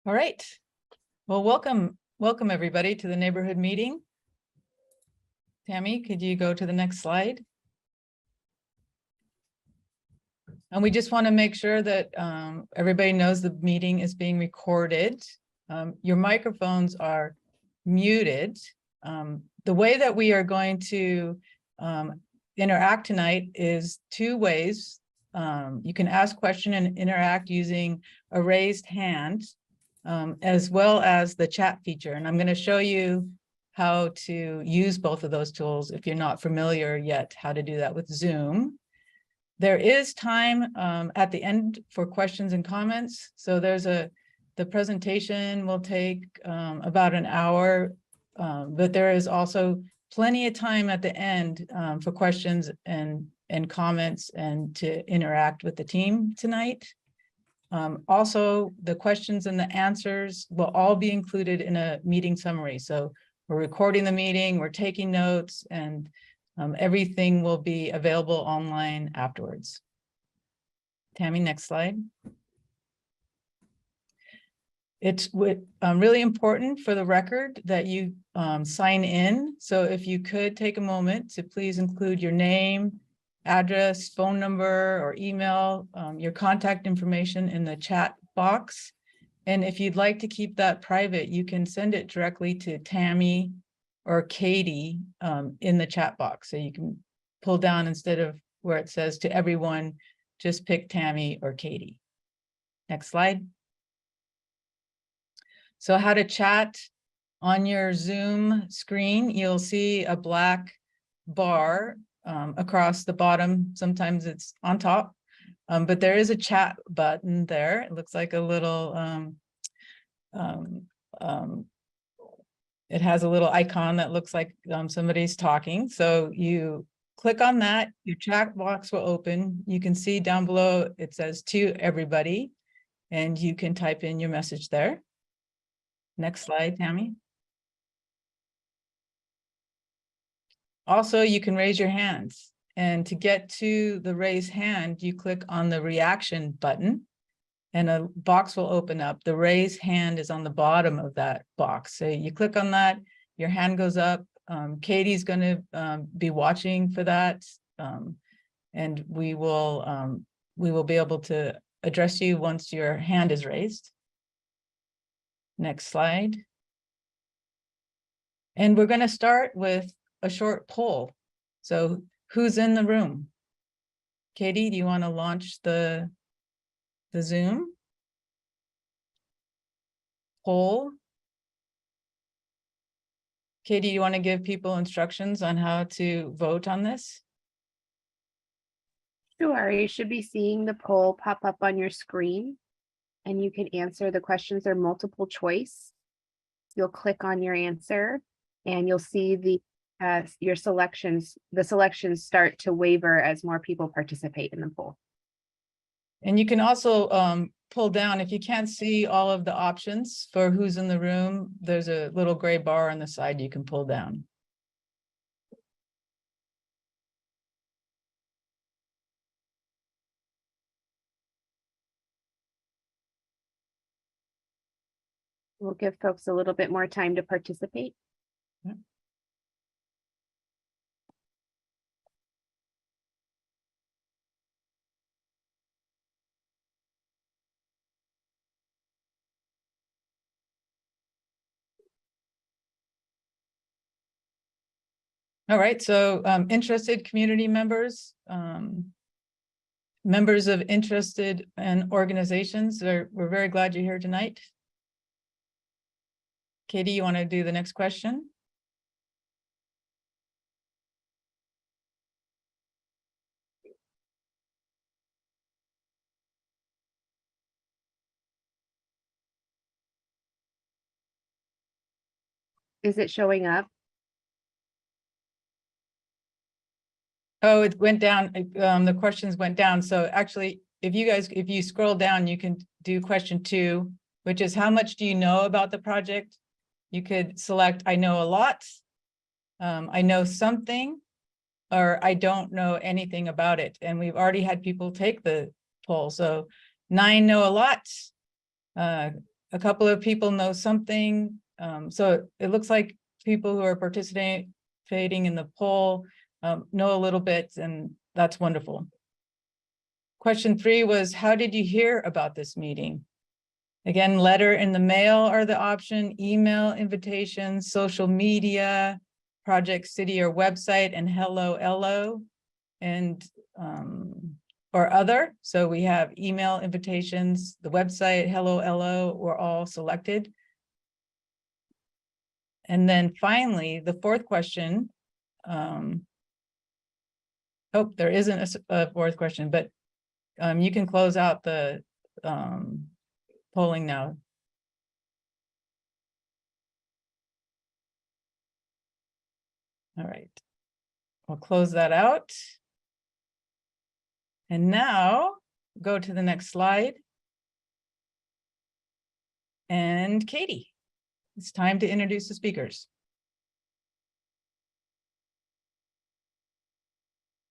All right. Well, welcome everybody to the neighborhood meeting. Tammy, could you go to the next slide? And we just want to make sure that everybody knows the meeting is being recorded. Your microphones are muted. The way that we are going to interact tonight is two ways. You can ask question and interact using a raised hand, as well as the chat feature. And I'm going to show you how to use both of those tools if you're not familiar yet how to do that with Zoom. There is time at the end for questions and comments. So the presentation will take about an hour, but there is also plenty of time at the end for questions and comments and to interact with the team tonight. Also, the questions and the answers will all be included in a meeting summary. So we're recording the meeting, we're taking notes, and everything will be available online afterwards. Tammy, next slide. It's really important for the record that you sign in. So if you could take a moment to please include your name, address, phone number, or email, your contact information in the chat box. And if you'd like to keep that private, you can send it directly to Tammy or Katie in the chat box. So you can pull down instead of where it says to everyone, just pick Tammy or Katie. Next slide. So how to chat on your Zoom screen, you'll see a black bar across the bottom. Sometimes it's on top, but there is a chat button there. It looks like a little, it has a little icon that looks like somebody's talking. So you click on that, your chat box will open. You can see down below, it says to everybody, and you can type in your message there. Next slide, Tammy. Also, you can raise your hands. And to get to the raise hand, you click on the reaction button and a box will open up. The raise hand is on the bottom of that box. So you click on that, your hand goes up. Katie's going to be watching for that. And we will be able to address you once your hand is raised. Next slide. And we're going to start with a short poll. So who's in the room? Katie, do you want to launch the Zoom poll? Katie, do you want to give people instructions on how to vote on this? Sure, you should be seeing the poll pop up on your screen and you can answer the questions. They're multiple choice. You'll click on your answer and you'll see your selections. The selections start to waver as more people participate in the poll. And you can also pull down, if you can't see all of the options for who's in the room, there's a little gray bar on the side you can pull down. We'll give folks a little bit more time to participate. Yeah. All right, so interested community members, members of interested and organizations, we're very glad you're here tonight. Katie, you want to do the next question? Is it showing up? Oh, it went down. The questions went down. So actually, if you scroll down, you can do question 2, which is how much do you know about the project? You could select, I know a lot, I know something, or I don't know anything about it. And we've already had people take the poll. So 9 know a lot, a couple of people know something. So it looks like people who are participating in the poll know a little bit, and that's wonderful. Question 3 was, how did you hear about this meeting? Again, letter in the mail are the option, email invitations, social media, project city or website, and hello, and or other. So we have email invitations, the website, hello, were all selected. And then finally, the 4th question, oh, there isn't a 4th question, but you can close out the polling now. All right, we'll close that out. And now go to the next slide. And Katie, it's time to introduce the speakers.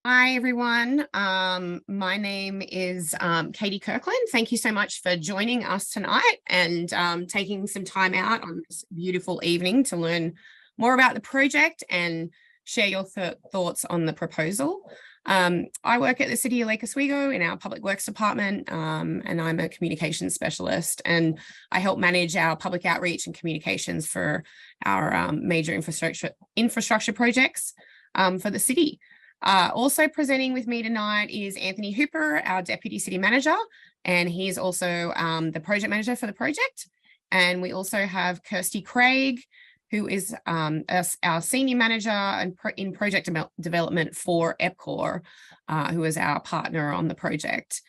Hi, everyone. My name is Katie Kirkland. Thank you so much for joining us tonight and taking some time out on this beautiful evening to learn more about the project and share your thoughts on the proposal. I work at the City of Lake Oswego in our Public Works Department, and I'm a communications specialist, and I help manage our public outreach and communications for our major infrastructure projects for the city. Also presenting with me tonight is Anthony Hooper, our Deputy City Manager, and he is also the project manager for the project. And we also have Kirsty Craig, who is our Senior Manager in Project Development for EPCOR, who is our partner on the project.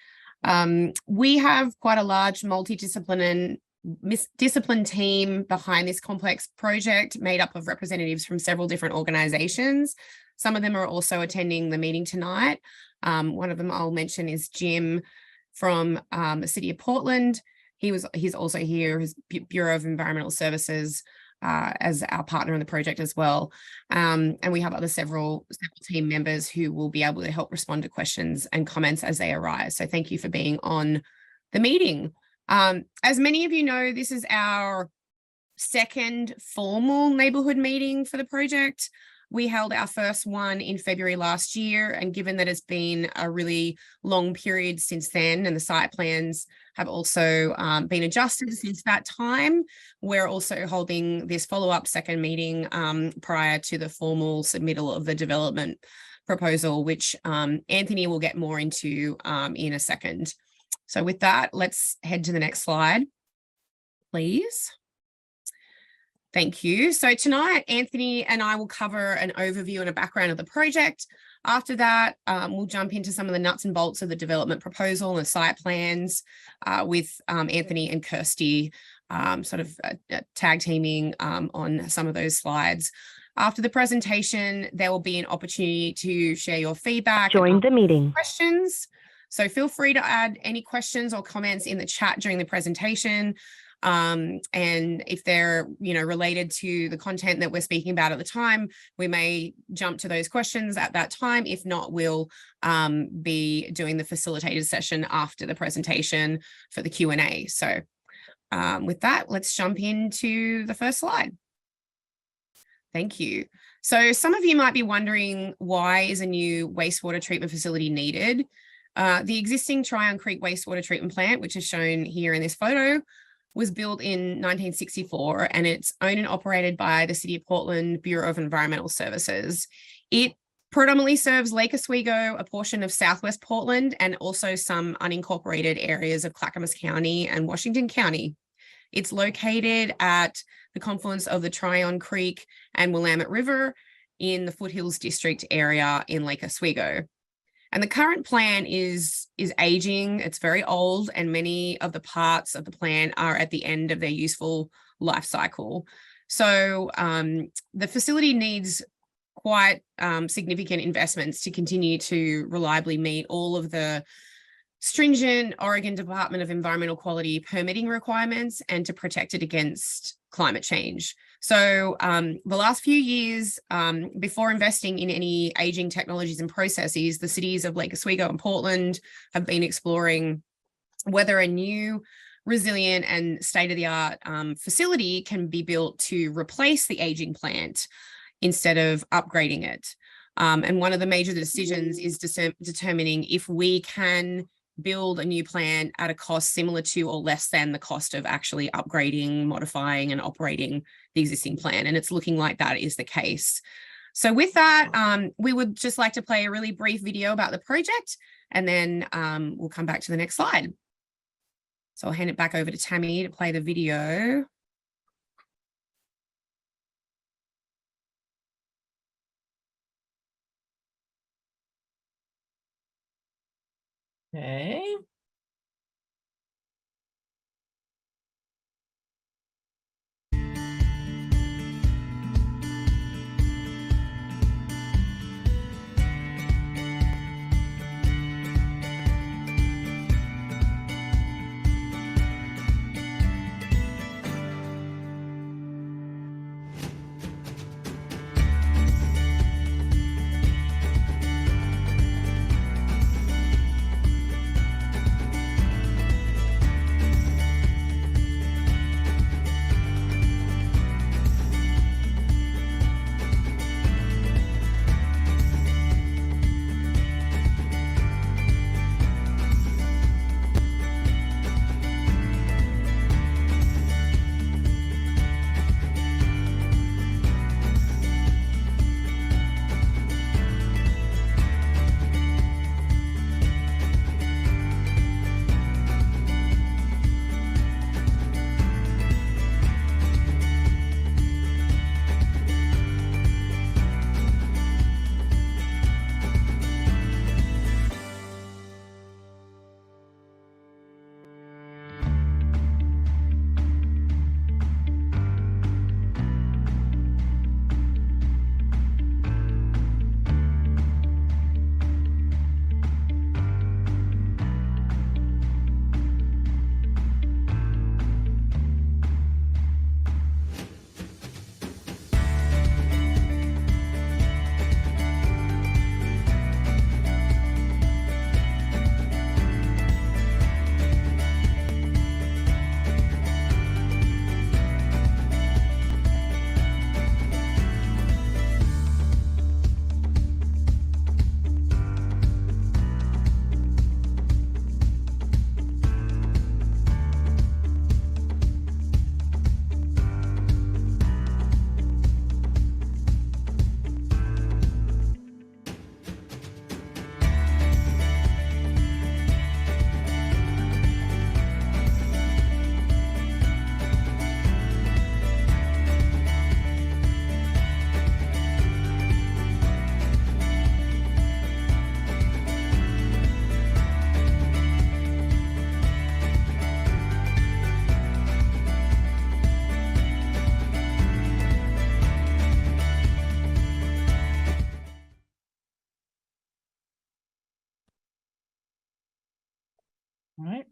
We have quite a large multidisciplinary team behind this complex project made up of representatives from several different organizations. Some of them are also attending the meeting tonight. One of them I'll mention is Jim from the City of Portland. He's also here, his Bureau of Environmental Services, as our partner in the project as well. And we have several team members who will be able to help respond to questions and comments as they arise. So thank you for being on the meeting. As many of you know, this is our second formal neighborhood meeting for the project. We held our first one in February last year, and given that it's been a really long period since then, and the site plans have also been adjusted since that time, we're also holding this follow-up second meeting prior to the formal submittal of the development proposal, which Anthony will get more into in a second. So with that, let's head to the next slide, please. Thank you. So tonight, Anthony and I will cover an overview and a background of the project. After that, we'll jump into some of the nuts and bolts of the development proposal and the site plans with Anthony and Kirsty sort of tag teaming on some of those slides. After the presentation, there will be an opportunity to share your feedback. Join the meeting. Questions. So feel free to add any questions or comments in the chat during the presentation. And if they're, related to the content that we're speaking about at the time, we may jump to those questions at that time. If not, we'll be doing the facilitated session after the presentation for the Q&A. So with that, let's jump into the first slide. Thank you. So some of you might be wondering, why is a new wastewater treatment facility needed? The existing Tryon Creek wastewater treatment plant, which is shown here in this photo, was built in 1964, and it's owned and operated by the City of Portland Bureau of Environmental Services. It predominantly serves Lake Oswego, a portion of Southwest Portland, and also some unincorporated areas of Clackamas County and Washington County. It's located at the confluence of the Tryon Creek and Willamette River in the Foothills District area in Lake Oswego. And the current plan is aging, it's very old, and many of the parts of the plan are at the end of their useful life cycle. So the facility needs quite significant investments to continue to reliably meet all of the stringent Oregon Department of Environmental Quality permitting requirements and to protect it against climate change. So the last few years, before investing in any aging technologies and processes, the cities of Lake Oswego and Portland have been exploring whether a new resilient and state-of-the-art facility can be built to replace the aging plant instead of upgrading it. And one of the major decisions is determining if we can build a new plant at a cost similar to or less than the cost of actually upgrading, modifying, and operating the existing plant. And it's looking like that is the case. So with that, we would just like to play a really brief video about the project, and then we'll come back to the next slide. So I'll hand it back over to Tammy to play the video. Okay. All right.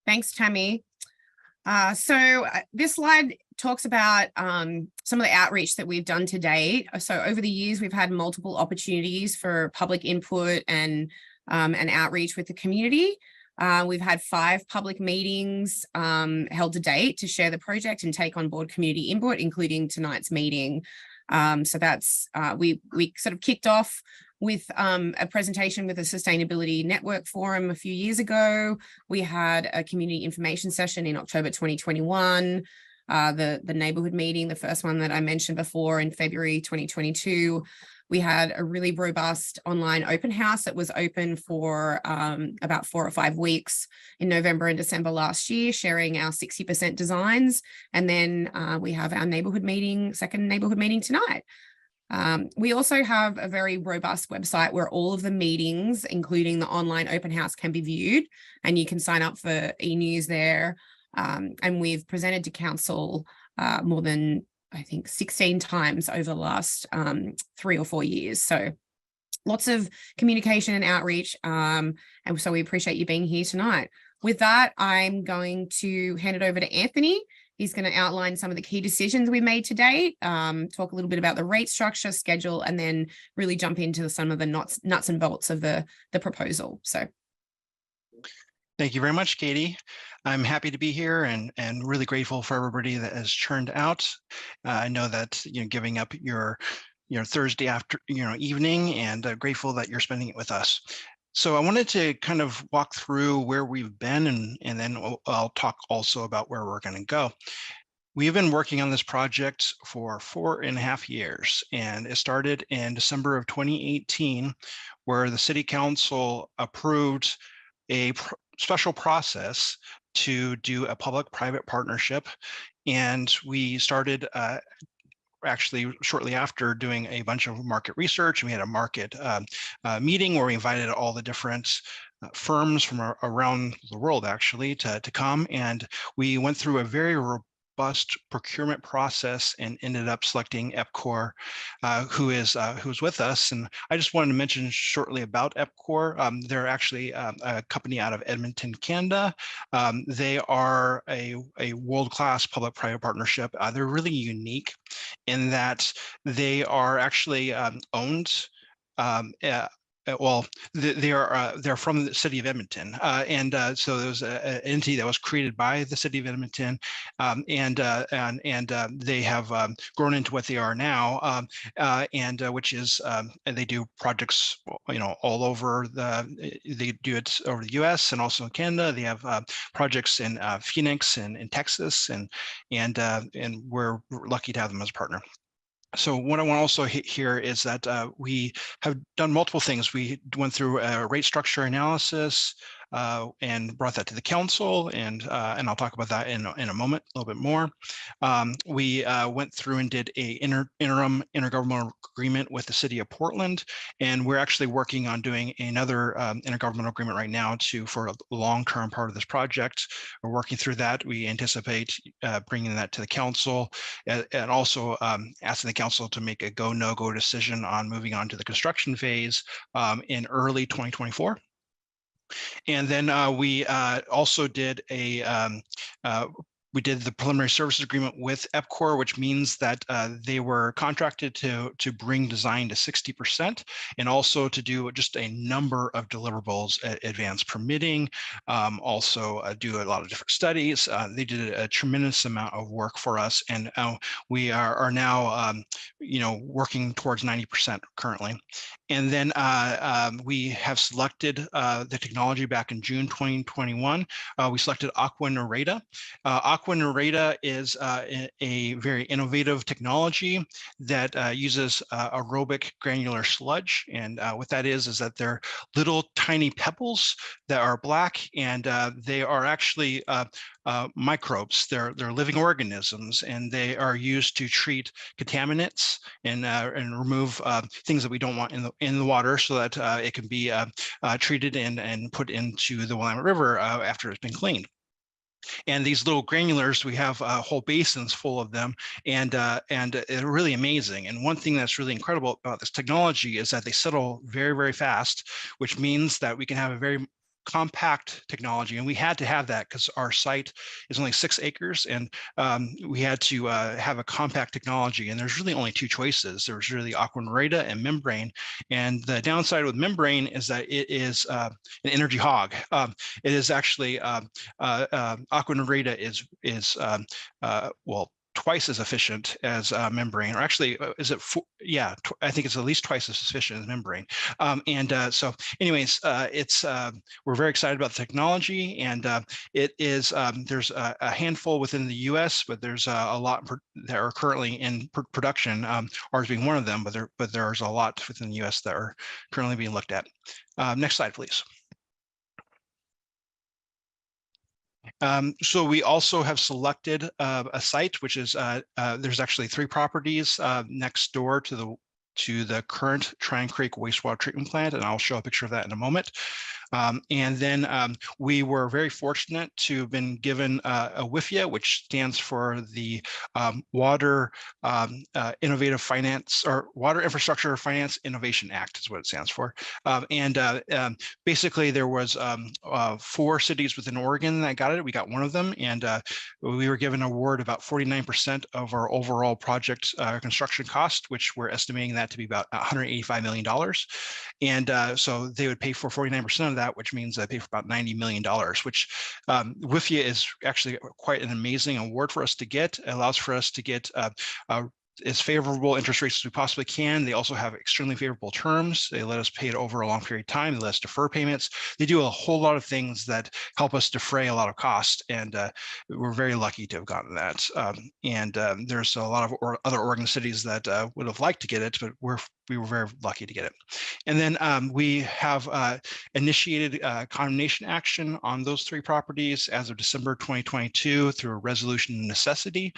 Thanks, Tammy. This slide talks about some of the outreach that we've done to date. So over the years, we've had multiple opportunities for public input and outreach with the community. We've had 5 public meetings held to date to share the project and take on board community input, including tonight's meeting. So that's, we sort of kicked off with a presentation with a Sustainability Network Forum a few years ago. We had a community information session in October 2021, the neighborhood meeting, the first one that I mentioned before, in February 2022. We had a really robust online open house that was open for about 4 or 5 weeks in November and December last year, sharing our 60% designs. And then we have our neighborhood meeting, second neighborhood meeting tonight. We also have a very robust website where all of the meetings, including the online open house, can be viewed, and you can sign up for e-news there. And we've presented to council more than, I think, 16 times over the last 3 or 4 years. So lots of communication and outreach. And so we appreciate you being here tonight. With that, I'm going to hand it over to Anthony, He's going to outline some of the key decisions we made to date, talk a little bit about the rate structure, schedule, and then really jump into some of the nuts and bolts of the proposal. So. Thank you very much, Katie. I'm happy to be here and really grateful for everybody that has churned out. I know that giving up your Thursday after evening, and grateful that you're spending it with us. So I wanted to kind of walk through where we've been, and then I'll talk also about where we're going to go. We've been working on this project for 4.5 years, and it started in December of 2018, where the City Council approved a special process to do a public-private partnership. And we started actually shortly after doing a bunch of market research. We had a market meeting where we invited all the different firms from around the world actually to come. And we went through a very robust procurement process and ended up selecting EPCOR, who is with us. And I just wanted to mention shortly about EPCOR. They're actually a company out of Edmonton, Canada. They are a world-class public-private partnership. They're really unique in that they are actually owned. Well, they're from the city of Edmonton, so there was an entity that was created by the city of Edmonton, and they have grown into what they are now, which is they do projects, all over they do it over the U.S. and also in Canada. They have projects in Phoenix and in Texas, and we're lucky to have them as a partner. So what I want to also hit here is that we have done multiple things. We went through a rate structure analysis and brought that to the council, and I'll talk about that in a moment, a little bit more. We went through and did a interim intergovernmental agreement with the city of Portland, and we're actually working on doing another intergovernmental agreement right now for a long-term part of this project. We're working through that. We anticipate bringing that to the council, and also asking the council to make a go, no-go decision on moving on to the construction phase in early 2024. And then we also did we did the preliminary services agreement with EPCOR, which means that they were contracted to bring design to 60%, and also to do just a number of deliverables, advanced permitting, also do a lot of different studies. They did a tremendous amount of work for us, and we are now working towards 90% currently. And then we have selected the technology back in June 2021. We selected Aqua Nareda. Aqua Nareda is a very innovative technology that uses aerobic granular sludge. And what that is that they're little tiny pebbles that are black, and they are actually microbes. They're living organisms, and they are used to treat contaminants and remove things that we don't want in the water, so that it can be treated and put into the Willamette River after it's been cleaned. And these little granulars, we have whole basins full of them, and they're really amazing. And one thing that's really incredible about this technology is that they settle very, very fast, which means that we can have a very compact technology. And we had to have that because our site is only 6 acres, and we had to have a compact technology. And there's really only 2 choices. There's really Aqua Nareda and membrane. And the downside with membrane is that it is an energy hog. It is actually Aqua Nareda is well, twice as efficient as membrane, or actually, is it? Yeah, I think it's at least twice as efficient as membrane. So, anyways, we're very excited about the technology, and it is. There's a handful within the U.S., but there's a lot that are currently in production. Ours being one of them, but there's a lot within the U.S. that are currently being looked at. Next slide, please. So we also have selected a site, which is there's actually 3 properties next door to the current Trine Creek wastewater treatment plant, and I'll show a picture of that in a moment. And then we were very fortunate to have been given a WIFIA, which stands for the Water Innovative Finance, or Water Infrastructure Finance Innovation Act is what it stands for. Basically, there was 4 cities within Oregon that got it. We got one of them, and we were given an award about 49% of our overall project construction cost, which we're estimating that to be about $185 million. And so they would pay for 49% of that, which means they pay for about $90 million, which WIFIA is actually quite an amazing award for us to get. It allows for us to get as favorable interest rates as we possibly can. They also have extremely favorable terms. They let us pay it over a long period of time. They let us defer payments. They do a whole lot of things that help us defray a lot of cost. And we're very lucky to have gotten that. There's a lot of other Oregon cities that would have liked to get it, but we were very lucky to get it. And then we have initiated condemnation action on those 3 properties as of December 2022 through a resolution of necessity.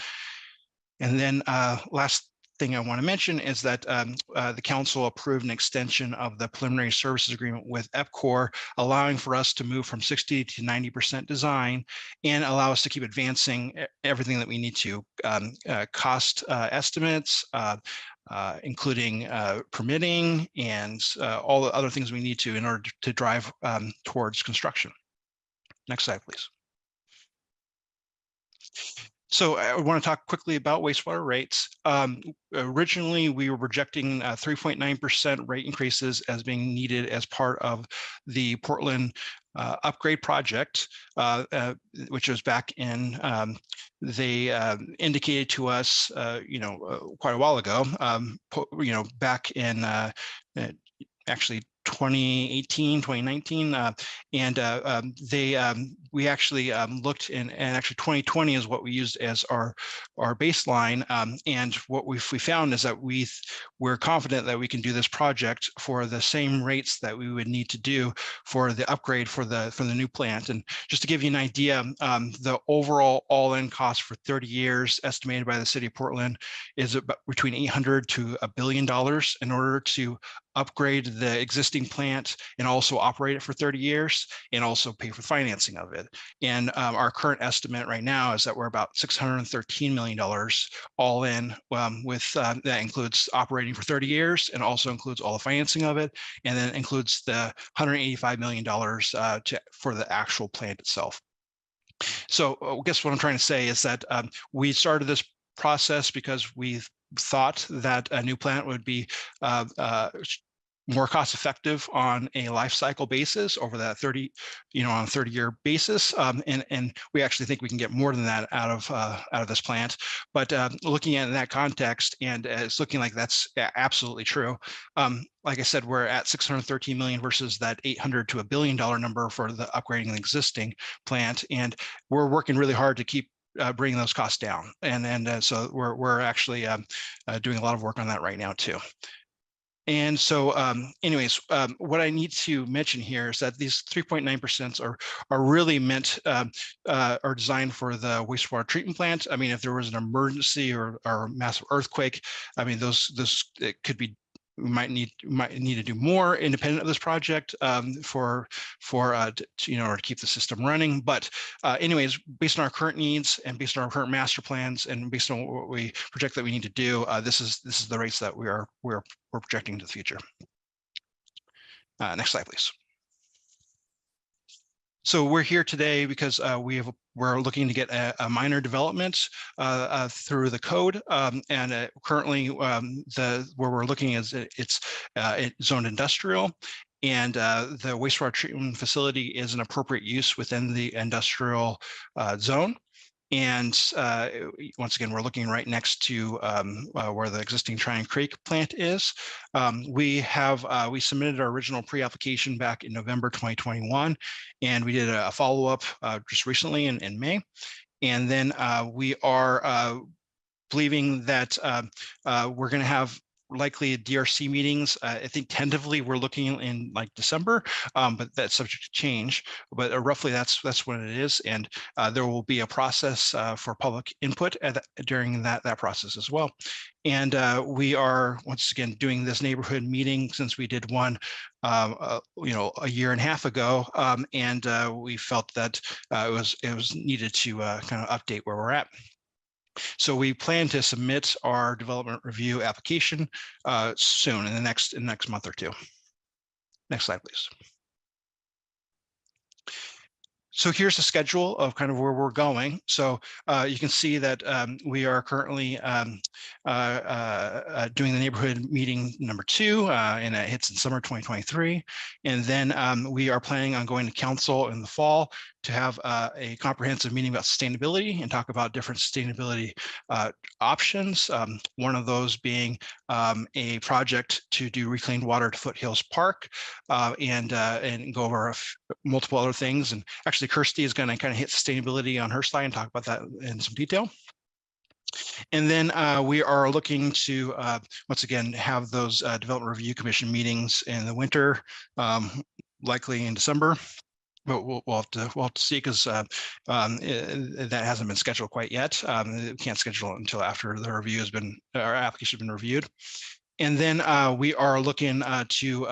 And then last thing I want to mention is that the council approved an extension of the preliminary services agreement with EPCOR, allowing for us to move from 60 to 90% design and allow us to keep advancing everything that we need to, cost estimates, including permitting and all the other things we need to in order to drive towards construction. Next slide, please. So I want to talk quickly about wastewater rates. Originally, we were projecting 3.9% rate increases as being needed as part of the Portland upgrade project, which was back in, they indicated to us, quite a while ago, back in actually 2018, 2019, we actually looked in, and actually 2020 is what we used as our baseline. And what we found is that we're confident that we can do this project for the same rates that we would need to do for the upgrade for the new plant. And just to give you an idea, the overall all-in cost for 30 years estimated by the city of Portland is about between $800 to $1 billion in order to upgrade the existing plant and also operate it for 30 years and also pay for financing of it. And our current estimate right now is that we're about $613 million all in, with that includes operating for 30 years and also includes all the financing of it, and then includes the $185 million for the actual plant itself. So I guess what I'm trying to say is that we started this process because we thought that a new plant would be more cost effective on a life cycle basis over that 30, on a 30-year basis. And we actually think we can get more than that out of this plant. But looking at it in that context, and it's looking like that's absolutely true. Like I said, we're at $613 million versus that $800 to $1 billion number for the upgrading the existing plant. And we're working really hard to keep bringing those costs down. And so we're actually doing a lot of work on that right now too. And so anyways, what I need to mention here is that these 3.9% are really meant are designed for the wastewater treatment plant. I mean, if there was an emergency or a massive earthquake, I mean, it could be, we might need to do more independent of this project to keep the system running. But anyways, based on our current needs and based on our current master plans and based on what we project that we need to do, this is the rates that we're projecting into the future. Next slide, please. So we're here today because we're looking to get a minor development through the code, and currently where we're looking is it's zoned industrial, and the wastewater treatment facility is an appropriate use within the industrial zone. And once again, we're looking right next to where the existing Tryon Creek plant is. We submitted our original pre-application back in November 2021, and we did a follow-up just recently in May. And then we are believing that we're going to have likely DRC meetings. I think tentatively we're looking in like December, but that's subject to change. But roughly that's when it is, and there will be a process for public input during that process as well. And we are once again doing this neighborhood meeting since we did one a year and a half ago, and we felt that it was needed to kind of update where we're at. So we plan to submit our development review application soon in the next month or two. Next slide, please. So here's the schedule of kind of where we're going. So you can see that we are currently doing the neighborhood meeting number 2, and it hits in summer 2023. And then we are planning on going to council in the fall to have a comprehensive meeting about sustainability and talk about different sustainability options. One of those being a project to do reclaimed water to Foothills Park, and go over multiple other things. And actually, Kirsty is going to kind of hit sustainability on her slide and talk about that in some detail. And then we are looking to once again have those development review commission meetings in the winter, likely in December. But we'll have to see, because that hasn't been scheduled quite yet. We can't schedule it until after the review has been, our application has been reviewed. And then we are looking to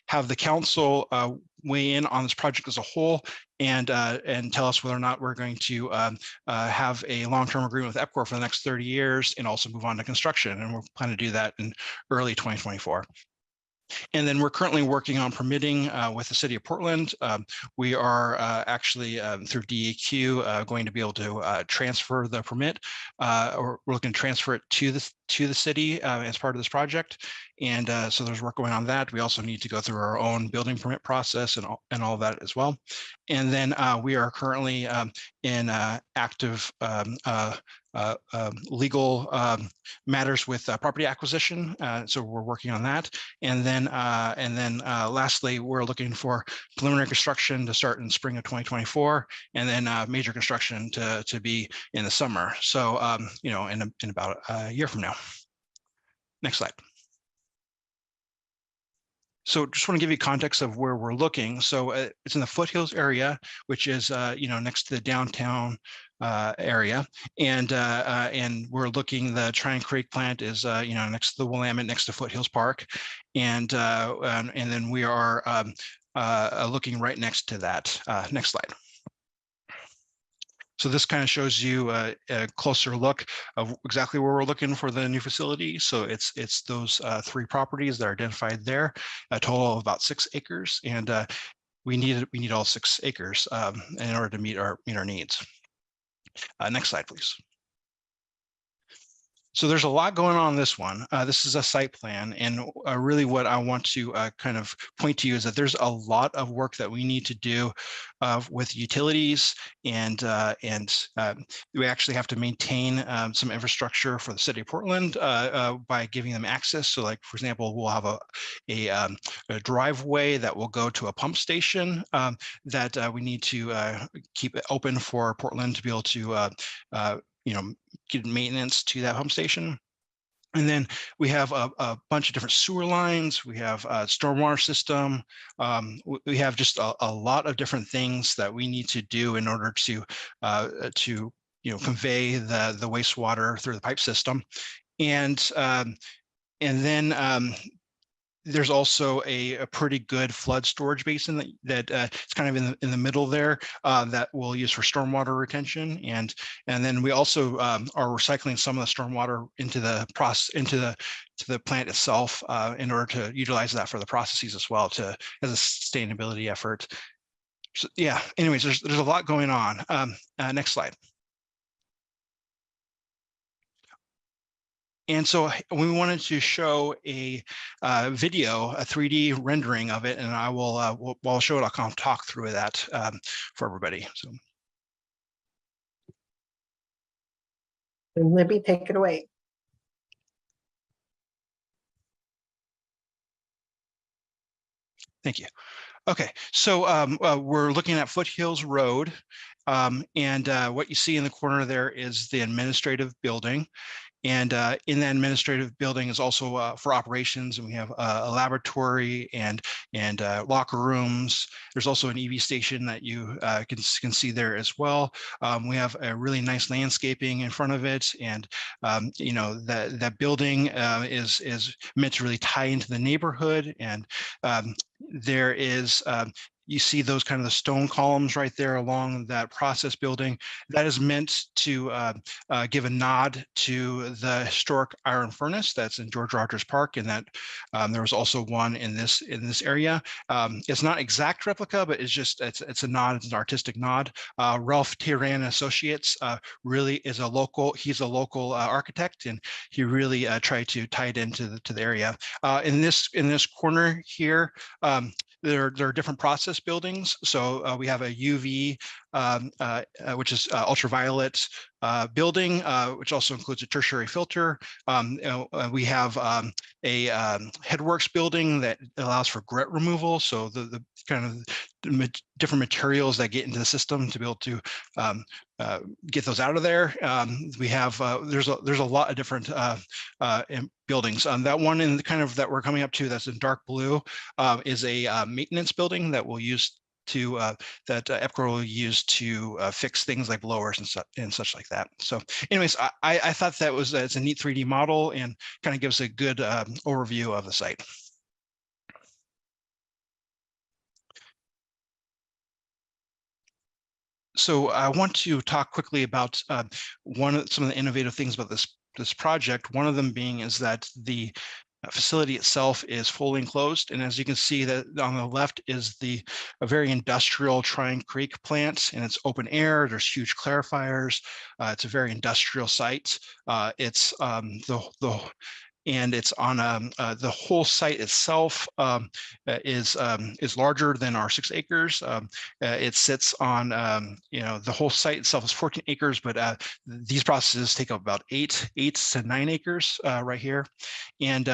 have the council weigh in on this project as a whole, and tell us whether or not we're going to have a long-term agreement with EPCOR for the next 30 years, and also move on to construction. And we're planning to do that in early 2024. And then we're currently working on permitting with the city of Portland. We are actually through DEQ going to be able to transfer the permit, or we're looking to transfer it to the city as part of this project. And so there's work going on that. We also need to go through our own building permit process and all of that as well. And then we are currently in active legal matters with property acquisition. So we're working on that. And then lastly, we're looking for preliminary construction to start in spring of 2024, and then major construction to be in the summer. So in about a year from now. Next slide. So just want to give you context of where we're looking. So it's in the Foothills area, which is next to the downtown area, and we're looking, the Tryon Creek plant is next to the Willamette, next to Foothills Park, and then we are looking right next to that. Next slide. So this kind of shows you a closer look of exactly where we're looking for the new facility. So it's those 3 properties that are identified there, a total of about 6 acres, and we need all 6 acres in order to meet our needs. Next slide, please. So there's a lot going on in this one. This is a site plan, and really what I want to kind of point to you is that there's a lot of work that we need to do with utilities, and we actually have to maintain some infrastructure for the city of Portland by giving them access. So, like, for example, we'll have a driveway that will go to a pump station that we need to keep open for Portland to be able to get maintenance to that pump station. And then we have a bunch of different sewer lines. We have a stormwater system. We have just a lot of different things that we need to do in order to convey the wastewater through the pipe system. And then there's also a pretty good flood storage basin that it's kind of in the middle there that we'll use for stormwater retention, and then we also are recycling some of the stormwater into the plant itself in order to utilize that for the processes as well, as a sustainability effort. So, yeah. Anyways, there's a lot going on. Next slide. And so we wanted to show a video, a 3D rendering of it, and I will, while I'll show it, I'll kind of talk through that for everybody. So, and Libby, take it away. thank you. Okay, so we're looking at Foothills Road, and what you see in the corner there is the administrative building. And in the administrative building is also for operations, and we have a laboratory and locker rooms. There's also an EV station that you can see there as well. We have a really nice landscaping in front of it, and that building is meant to really tie into the neighborhood. And there is you see those kind of the stone columns right there along that process building. That is meant to give a nod to the historic iron furnace that's in George Rogers Park, and that there was also one in this area. It's not exact replica, but it's a nod, it's an artistic nod. Ralph Tiran Associates really is a local. He's a local architect, and he really tried to tie it into the area. In this corner here, there are different process buildings. So we have a UV, which is ultraviolet building, which also includes a tertiary filter. We have a headworks building that allows for grit removal. So the kind of different materials that get into the system to be able to get those out of there. We have there's a lot of different buildings. That one in the kind of that we're coming up to that's in dark blue is a maintenance building that we'll use to that EPCOR will use to fix things like blowers and such like that. So anyways, I thought that was it's a neat 3D model and kind of gives a good overview of the site. So I want to talk quickly about some of the innovative things about this project. One of them being is that the facility itself is fully enclosed, and as you can see, that on the left is a very industrial Trine Creek plant, and it's open air. There's huge clarifiers. It's a very industrial site. It's and it's on the whole site itself is larger than our 6 acres. It sits on the whole site itself is 14 acres, but these processes take up about 8 to 9 acres right here. And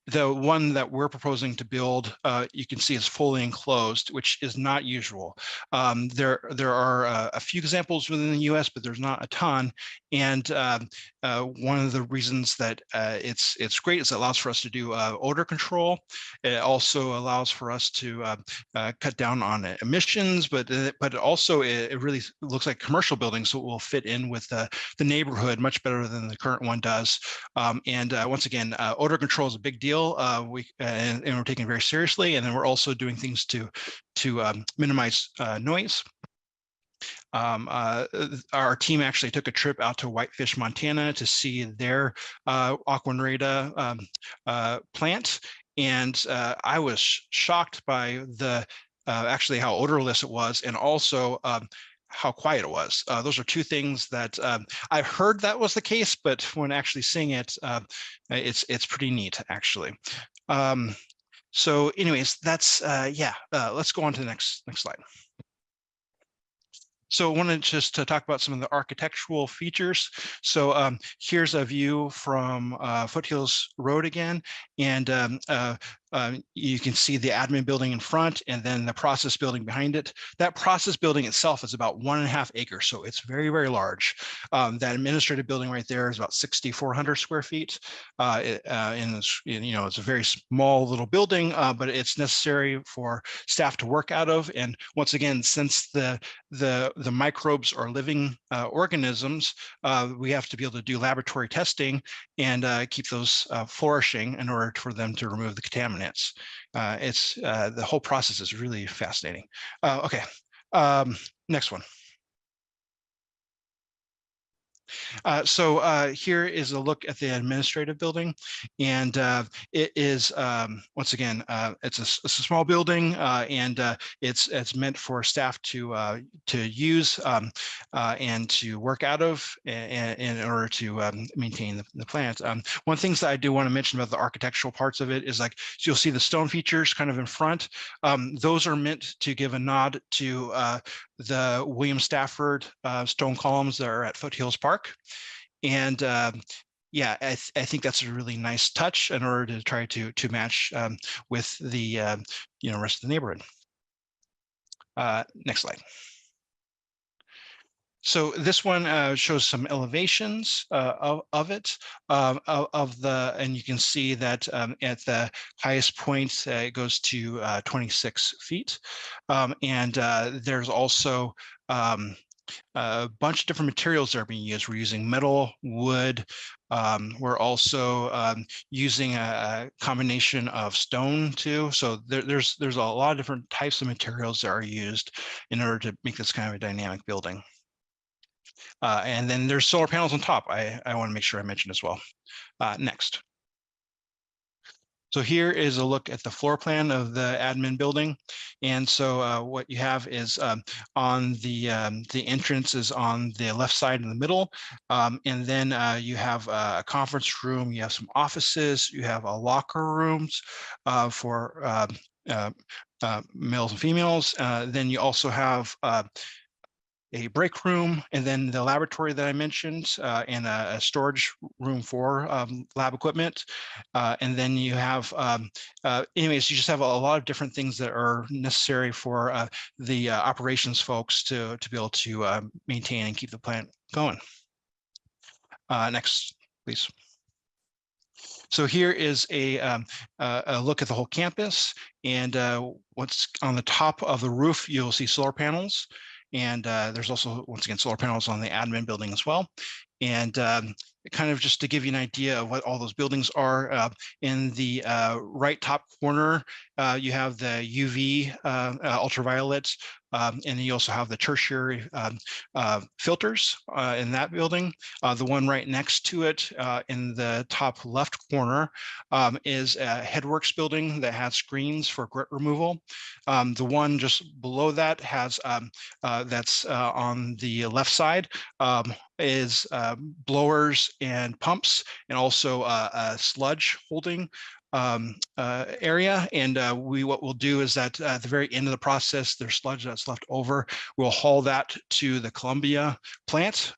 the one that we're proposing to build, you can see is fully enclosed, which is not usual. There are a few examples within the US, but there's not a ton. And one of the reasons that it's great is it allows for us to do odor control. It also allows for us to cut down on emissions, but also it really looks like commercial buildings, so it will fit in with the neighborhood much better than the current one does. And once again, odor control is a big deal. And we're taking it very seriously. And then we're also doing things to minimize noise. Our team actually took a trip out to Whitefish, Montana to see their Aqua Narita plant. And I was shocked by actually how odorless it was, and also how quiet it was. Those are two things that I heard that was the case, but when actually seeing it, it's pretty neat, actually. So anyways, that's let's go on to the next slide. So I wanted just to talk about some of the architectural features. So here's a view from Foothills Road again, and you can see the admin building in front and then the process building behind it. That process building itself is about 1.5 acres, so it's very, very large. That administrative building right there is about 6,400 square feet. It's a very small little building, but it's necessary for staff to work out of. And once again, since the microbes are living organisms, we have to be able to do laboratory testing and keep those flourishing in order for them to remove the contaminants. The whole process is really fascinating. Okay, next one. So here is a look at the administrative building, and it is once again it's a small building, and it's meant for staff to use and to work out of in order to maintain the plant. One things that I do want to mention about the architectural parts of it is, like, so you'll see the stone features kind of in front. Those are meant to give a nod to the William Stafford stone columns that are at Foothills Park. And yeah, I think that's a really nice touch in order to try to match with the rest of the neighborhood. Next slide. So this one shows some elevations of it, and you can see that at the highest point, it goes to 26 feet. And there's also a bunch of different materials that are being used. We're using metal, wood. We're also using a combination of stone too. So there's a lot of different types of materials that are used in order to make this kind of a dynamic building. And then there's solar panels on top. I want to make sure I mention as well. Next. So here is a look at the floor plan of the admin building. And so what you have is on the entrance is on the left side in the middle. And then you have a conference room, you have some offices, you have a locker rooms for males and females. Then you also have a break room, and then the laboratory that I mentioned, and a storage room for lab equipment. And then you have, anyways, you just have a lot of different things that are necessary for the operations folks to be able to maintain and keep the plant going. Next, please. So here is a look at the whole campus, and what's on the top of the roof, you'll see solar panels. And there's also, once again, solar panels on the admin building as well. And kind of just to give you an idea of what all those buildings are, in the right top corner, you have the UV ultraviolet, and then you also have the tertiary filters in that building. The one right next to it in the top left corner is a Headworks building that has screens for grit removal. The one just below that has that's on the left side is blowers and pumps, and also a sludge holding area. And what we'll do is that at the very end of the process, there's sludge that's left over. We'll haul that to the Columbia plant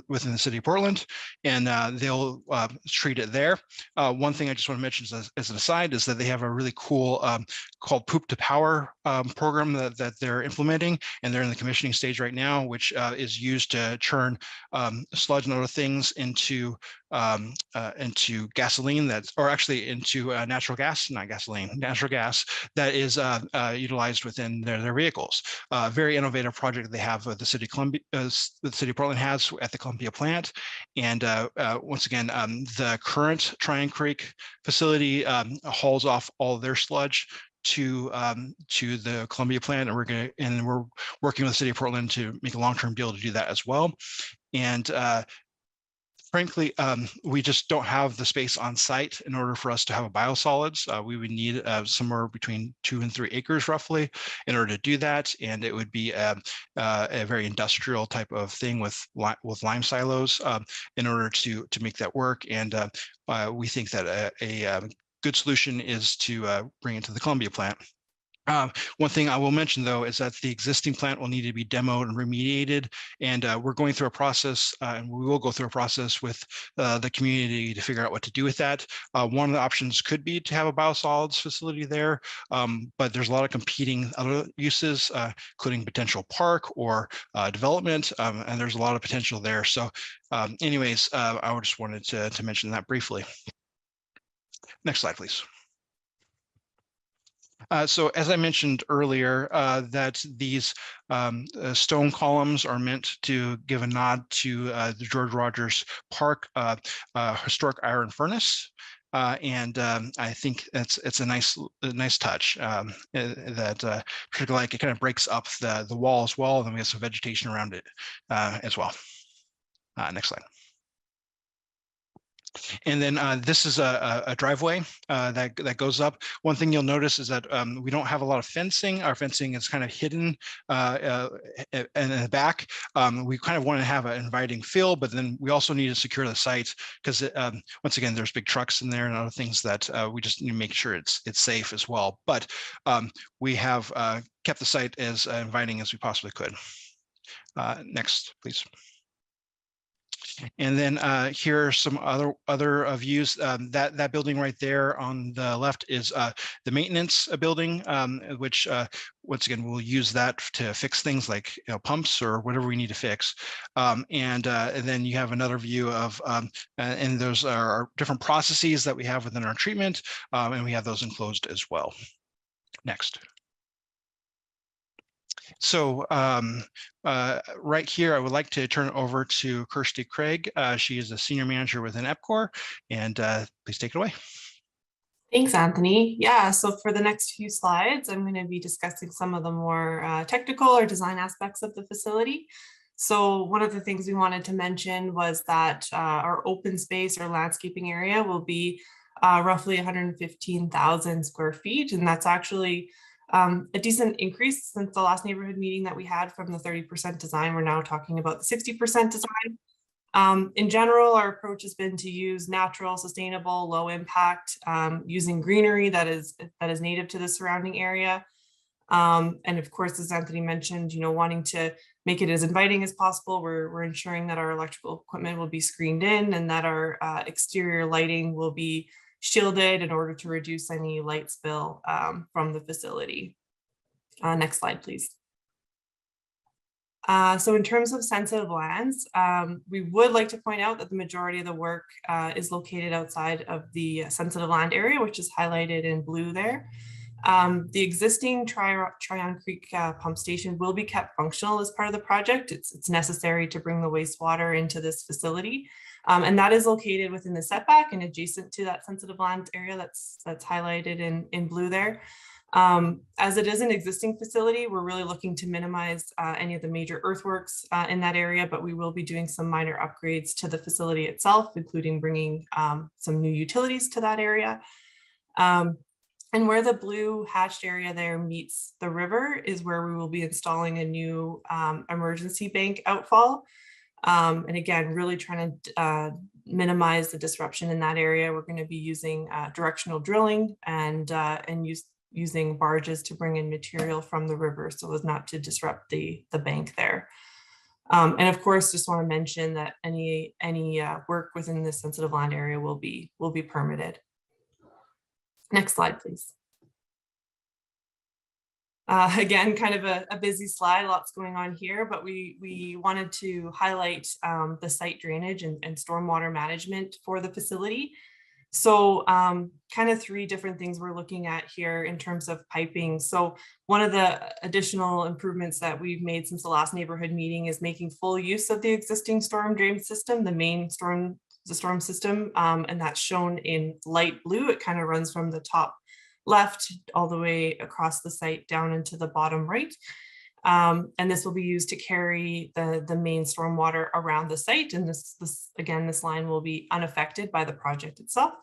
within the city of Portland, and they'll treat it there. One thing I just want to mention as an aside is that they have a really cool called Poop to Power program that they're implementing, and they're in the commissioning stage right now, which is used to churn sludge and other things into gasoline or actually into natural gas, not gasoline, natural gas that is utilized within their vehicles. Very innovative project they have the city of Columbia, the city of Portland has at the Columbia plant. And once again, the current Tryon Creek facility hauls off all their sludge to the Columbia plant, and we're working with the city of Portland to make a long-term deal to do that as well. And frankly, we just don't have the space on site in order for us to have a biosolids. We would need somewhere between 2 and 3 acres roughly in order to do that. And it would be a very industrial type of thing with lime silos in order to make that work. And we think that a good solution is to bring it to the Columbia plant. One thing I will mention, though, is that the existing plant will need to be demoed and remediated, and we're going through a process, and we will go through a process with the community to figure out what to do with that. One of the options could be to have a biosolids facility there, but there's a lot of competing other uses, including potential park or development, and there's a lot of potential there. So anyways, I just wanted to mention that briefly. Next slide, please. So as I mentioned earlier, that these stone columns are meant to give a nod to the George Rogers Park historic iron furnace. And I think it's a nice touch that particularly like it kind of breaks up the wall as well. And then we have some vegetation around it as well. Next slide. And then this is a driveway that goes up. One thing you'll notice is that we don't have a lot of fencing. Our fencing is kind of hidden in the back. We kind of want to have an inviting feel, but then we also need to secure the site because once again, there's big trucks in there and other things that we just need to make sure it's safe as well. But we have kept the site as inviting as we possibly could. Next, please. And then here are some other views. That building right there on the left is the maintenance building, which once again, we'll use that to fix things like pumps or whatever we need to fix. And then you have another view of, and those are different processes that we have within our treatment, and we have those enclosed as well. Next. So right here, I would like to turn it over to Kirsty Craig. She is a senior manager within EPCOR, and please take it away. Thanks, Anthony. Yeah, so for the next few slides, I'm going to be discussing some of the more technical or design aspects of the facility. So one of the things we wanted to mention was that our open space or landscaping area will be roughly 115,000 square feet, and that's actually a decent increase since the last neighborhood meeting that we had from the 30% design. We're now talking about the 60% design. In general, our approach has been to use natural, sustainable, low impact, using greenery that is native to the surrounding area. And of course, as Anthony mentioned, wanting to make it as inviting as possible, we're ensuring that our electrical equipment will be screened in and that our exterior lighting will be shielded in order to reduce any light spill from the facility. Next slide, please. So in terms of sensitive lands, we would like to point out that the majority of the work is located outside of the sensitive land area, which is highlighted in blue there. The existing Tryon Creek pump station will be kept functional as part of the project. It's necessary to bring the wastewater into this facility. And that is located within the setback and adjacent to that sensitive land area that's highlighted in blue there. As it is an existing facility, we're really looking to minimize any of the major earthworks in that area, but we will be doing some minor upgrades to the facility itself, including bringing some new utilities to that area. And where the blue hatched area there meets the river is where we will be installing a new emergency bank outfall. And again, really trying to minimize the disruption in that area. We're going to be using directional drilling and using barges to bring in material from the river so as not to disrupt the bank there. And of course, just want to mention that any work within this sensitive land area will be permitted. Next slide, please. Again, kind of a busy slide, lots going on here, but we wanted to highlight the site drainage and stormwater management for the facility. So kind of three different things we're looking at here in terms of piping. So one of the additional improvements that we've made since the last neighborhood meeting is making full use of the existing storm drain system, the main storm system, and that's shown in light blue. It kind of runs from the top left all the way across the site down into the bottom right. And this will be used to carry the main stormwater around the site. And this line will be unaffected by the project itself.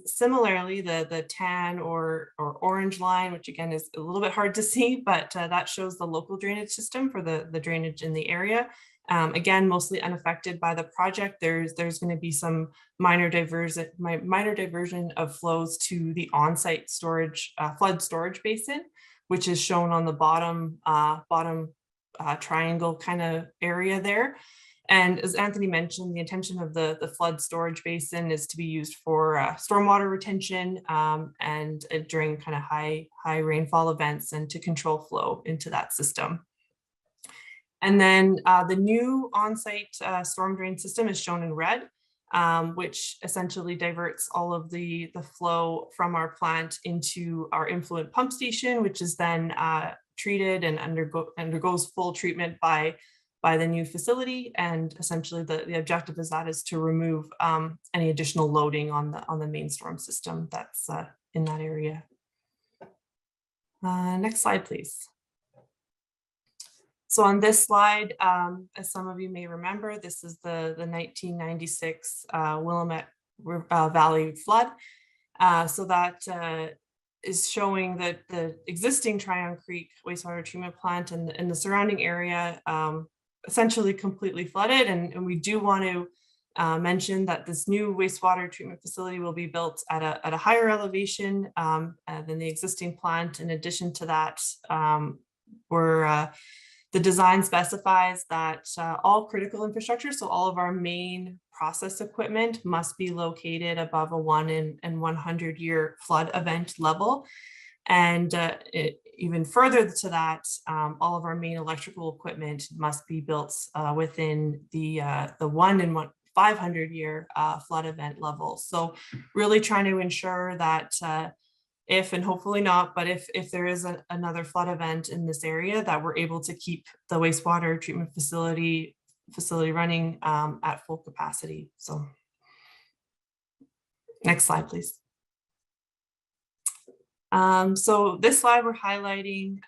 Similarly, the tan or orange line, which again is a little bit hard to see, but that shows the local drainage system for the drainage in the area. Again, mostly unaffected by the project. There's going to be some minor diversion of flows to the on-site storage flood storage basin, which is shown on the bottom triangle kind of area there. And as Anthony mentioned, the intention of the flood storage basin is to be used for stormwater retention and during kind of high rainfall events and to control flow into that system. And then the new on-site storm drain system is shown in red, which essentially diverts all of the flow from our plant into our influent pump station, which is then treated and undergoes full treatment by the new facility. And essentially the objective is to remove any additional loading on the main storm system that's in that area. Next slide, please. So on this slide, as some of you may remember, this is the 1996 Willamette Valley flood. So that is showing that the existing Tryon Creek wastewater treatment plant and the surrounding area essentially completely flooded. And we do want to mention that this new wastewater treatment facility will be built at a higher elevation than the existing plant. In addition to that, The design specifies that all critical infrastructure, so all of our main process equipment, must be located above a 1 in 100-year flood event level. And even further to that, all of our main electrical equipment must be built within the 1 in 500-year flood event level. So really trying to ensure that if, and hopefully not, but if there is another flood event in this area, that we're able to keep the wastewater treatment facility running at full capacity. So next slide, please. So this slide we're highlighting,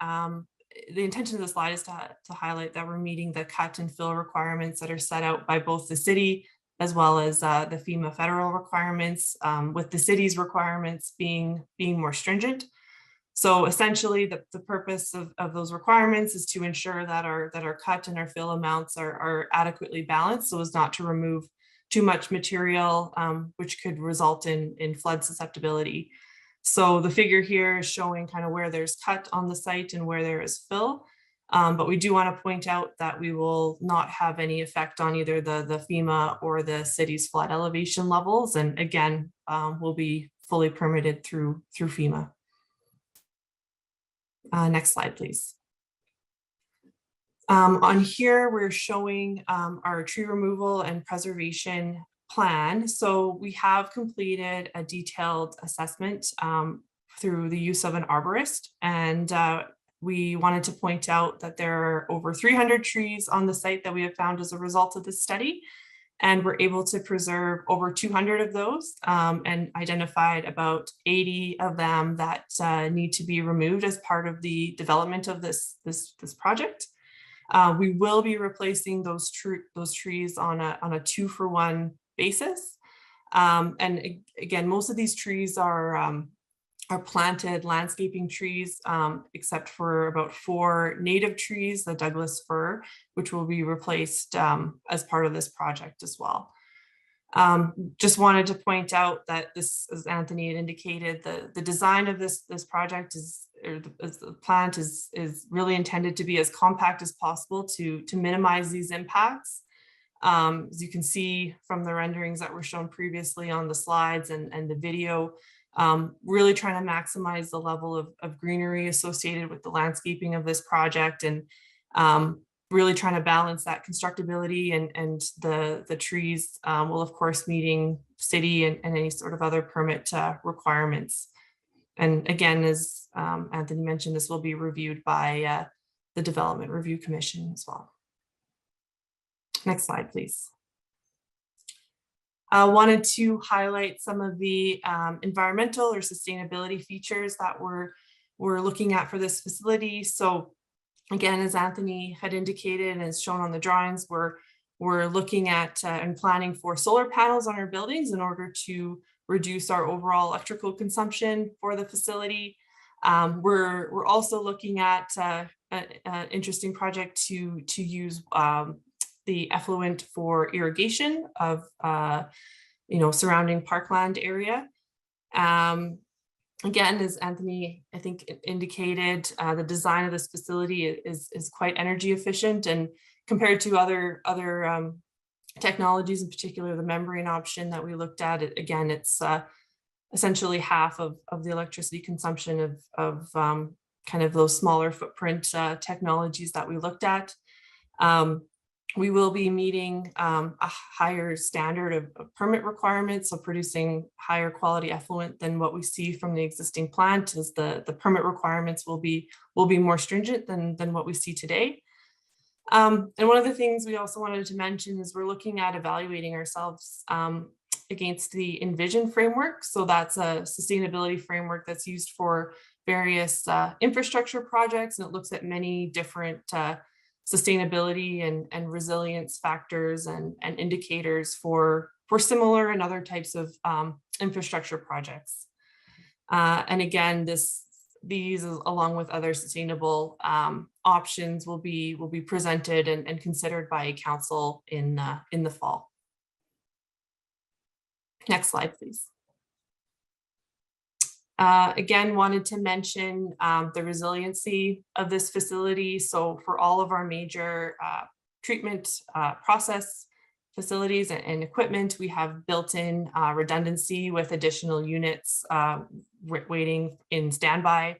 the intention of the slide is to highlight that we're meeting the cut and fill requirements that are set out by both the city as well as the FEMA federal requirements, with the city's requirements being more stringent. So essentially the purpose of those requirements is to ensure that our cut and our fill amounts are adequately balanced so as not to remove too much material, which could result in flood susceptibility. So the figure here is showing kind of where there's cut on the site and where there is fill. But we do want to point out that we will not have any effect on either the FEMA or the city's flood elevation levels. And again, will be fully permitted through FEMA. Next slide, please. On here, we're showing our tree removal and preservation plan. So we have completed a detailed assessment through the use of an arborist, and we wanted to point out that there are over 300 trees on the site that we have found as a result of this study, and we're able to preserve over 200 of those and identified about 80 of them that need to be removed as part of the development of this project. We will be replacing those trees on a 2-for-1 basis. And again, most of these trees are planted landscaping trees, except for about 4 native trees, the Douglas fir, which will be replaced as part of this project as well. Just wanted to point out that this, as Anthony had indicated, the design of this project the plant is really intended to be as compact as possible to minimize these impacts. As you can see from the renderings that were shown previously on the slides and the video, really trying to maximize the level of greenery associated with the landscaping of this project, and really trying to balance that constructability and the trees will of course meeting city and any sort of other permit requirements. And again, as Anthony mentioned, this will be reviewed by the Development Review Commission as well. Next slide, please. I wanted to highlight some of the environmental or sustainability features that we're looking at for this facility. So again, as Anthony had indicated and as shown on the drawings, we're looking at and planning for solar panels on our buildings in order to reduce our overall electrical consumption for the facility. We're also looking at an interesting project to use the effluent for irrigation of surrounding parkland area. Again, as Anthony I think indicated, the design of this facility is quite energy efficient, and compared to other technologies, in particular the membrane option that we looked at, again it's essentially half of the electricity consumption of kind of those smaller footprint technologies that we looked at. We will be meeting a higher standard of permit requirements, so producing higher quality effluent than what we see from the existing plant, as the permit requirements will be more stringent than what we see today. And one of the things we also wanted to mention is we're looking at evaluating ourselves against the Envision framework. So that's a sustainability framework that's used for various infrastructure projects, and it looks at many different sustainability and resilience factors and indicators for similar and other types of infrastructure projects. And again, these along with other sustainable options will be presented and considered by council in the fall. Next slide, please. Again, wanted to mention the resiliency of this facility. So for all of our major treatment process facilities and equipment, we have built-in redundancy with additional units waiting in standby.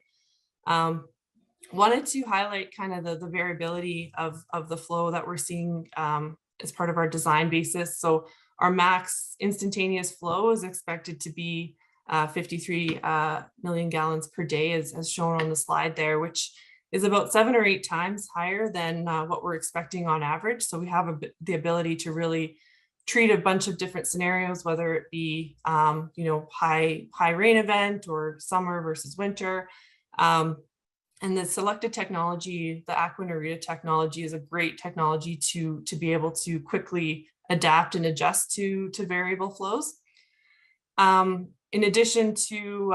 Wanted to highlight kind of the variability of the flow that we're seeing as part of our design basis. So our max instantaneous flow is expected to be 53 million gallons per day, as shown on the slide there, which is about 7 or 8 times higher than what we're expecting on average. So we have the ability to really treat a bunch of different scenarios, whether it be high rain event or summer versus winter. And the selected technology, the Aquanarita technology, is a great technology to be able to quickly adapt and adjust to variable flows. In addition to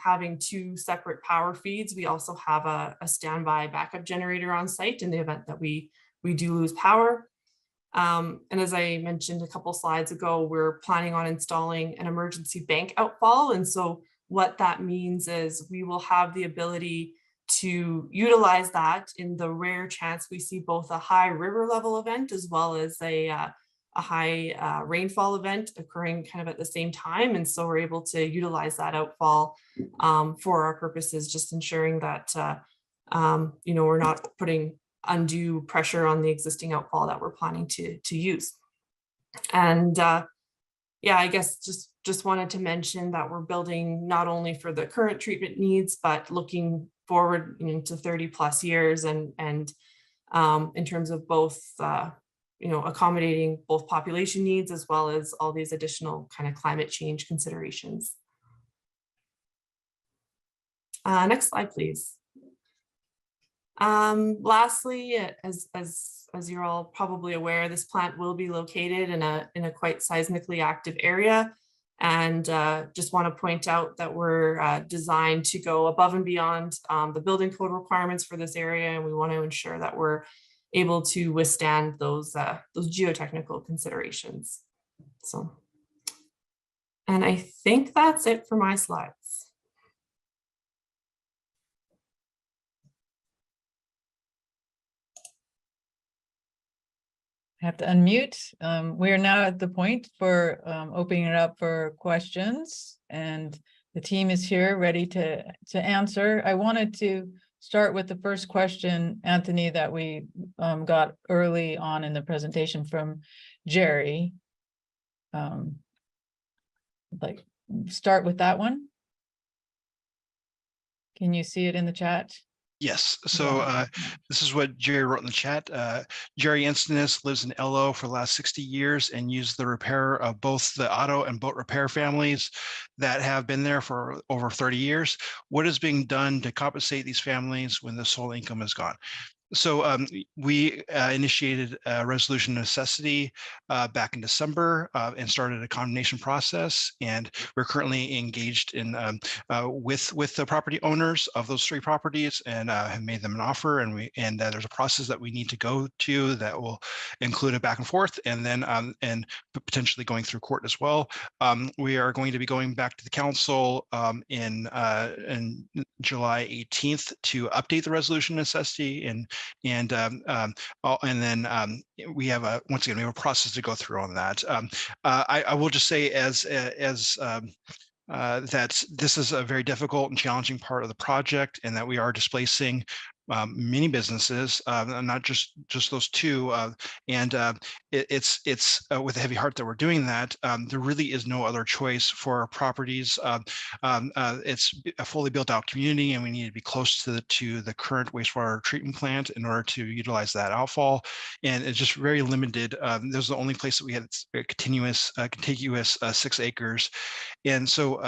having 2 separate power feeds, we also have a standby backup generator on site in the event that we do lose power. And as I mentioned a couple slides ago, we're planning on installing an emergency bank outfall. And so what that means is we will have the ability to utilize that in the rare chance we see both a high river level event as well as a high rainfall event occurring kind of at the same time. And so we're able to utilize that outfall for our purposes, just ensuring that we're not putting undue pressure on the existing outfall that we're planning to use. And yeah, I guess just wanted to mention that we're building not only for the current treatment needs, but looking forward into 30 plus years and in terms of both accommodating both population needs as well as all these additional kind of climate change considerations. Next slide, please. Lastly, as you're all probably aware, this plant will be located in a quite seismically active area. And just want to point out that we're designed to go above and beyond the building code requirements for this area. And we want to ensure that we're able to withstand those geotechnical considerations. So, and I think that's it for my slides. I have to unmute. We are now at the point for opening it up for questions, and the team is here ready to answer. I wanted to start with the first question, Anthony, that we got early on in the presentation from Jerry. Start with that one. Can you see it in the chat? Yes. So this is what Jerry wrote in the chat. Jerry Instinis lives in LO for the last 60 years and used the repair of both the auto and boat repair families that have been there for over 30 years. What is being done to compensate these families when the sole income is gone? So we initiated a resolution of necessity back in December and started a condemnation process. And we're currently engaged in with the property owners of those 3 properties and have made them an offer. And there's a process that we need to go to that will include a back and forth, and then and potentially going through court as well. We are going to be going back to the council in July 18th to update the resolution of necessity and then we have once again we have a process to go through on that. I will just say that this is a very difficult and challenging part of the project, and that we are displacing many businesses, not just those 2, it's with a heavy heart that we're doing that. There really is no other choice for our properties. It's a fully built out community, and we need to be close to the current wastewater treatment plant in order to utilize that outfall. And it's just very limited. This is the only place that we had contiguous 6 acres, and so.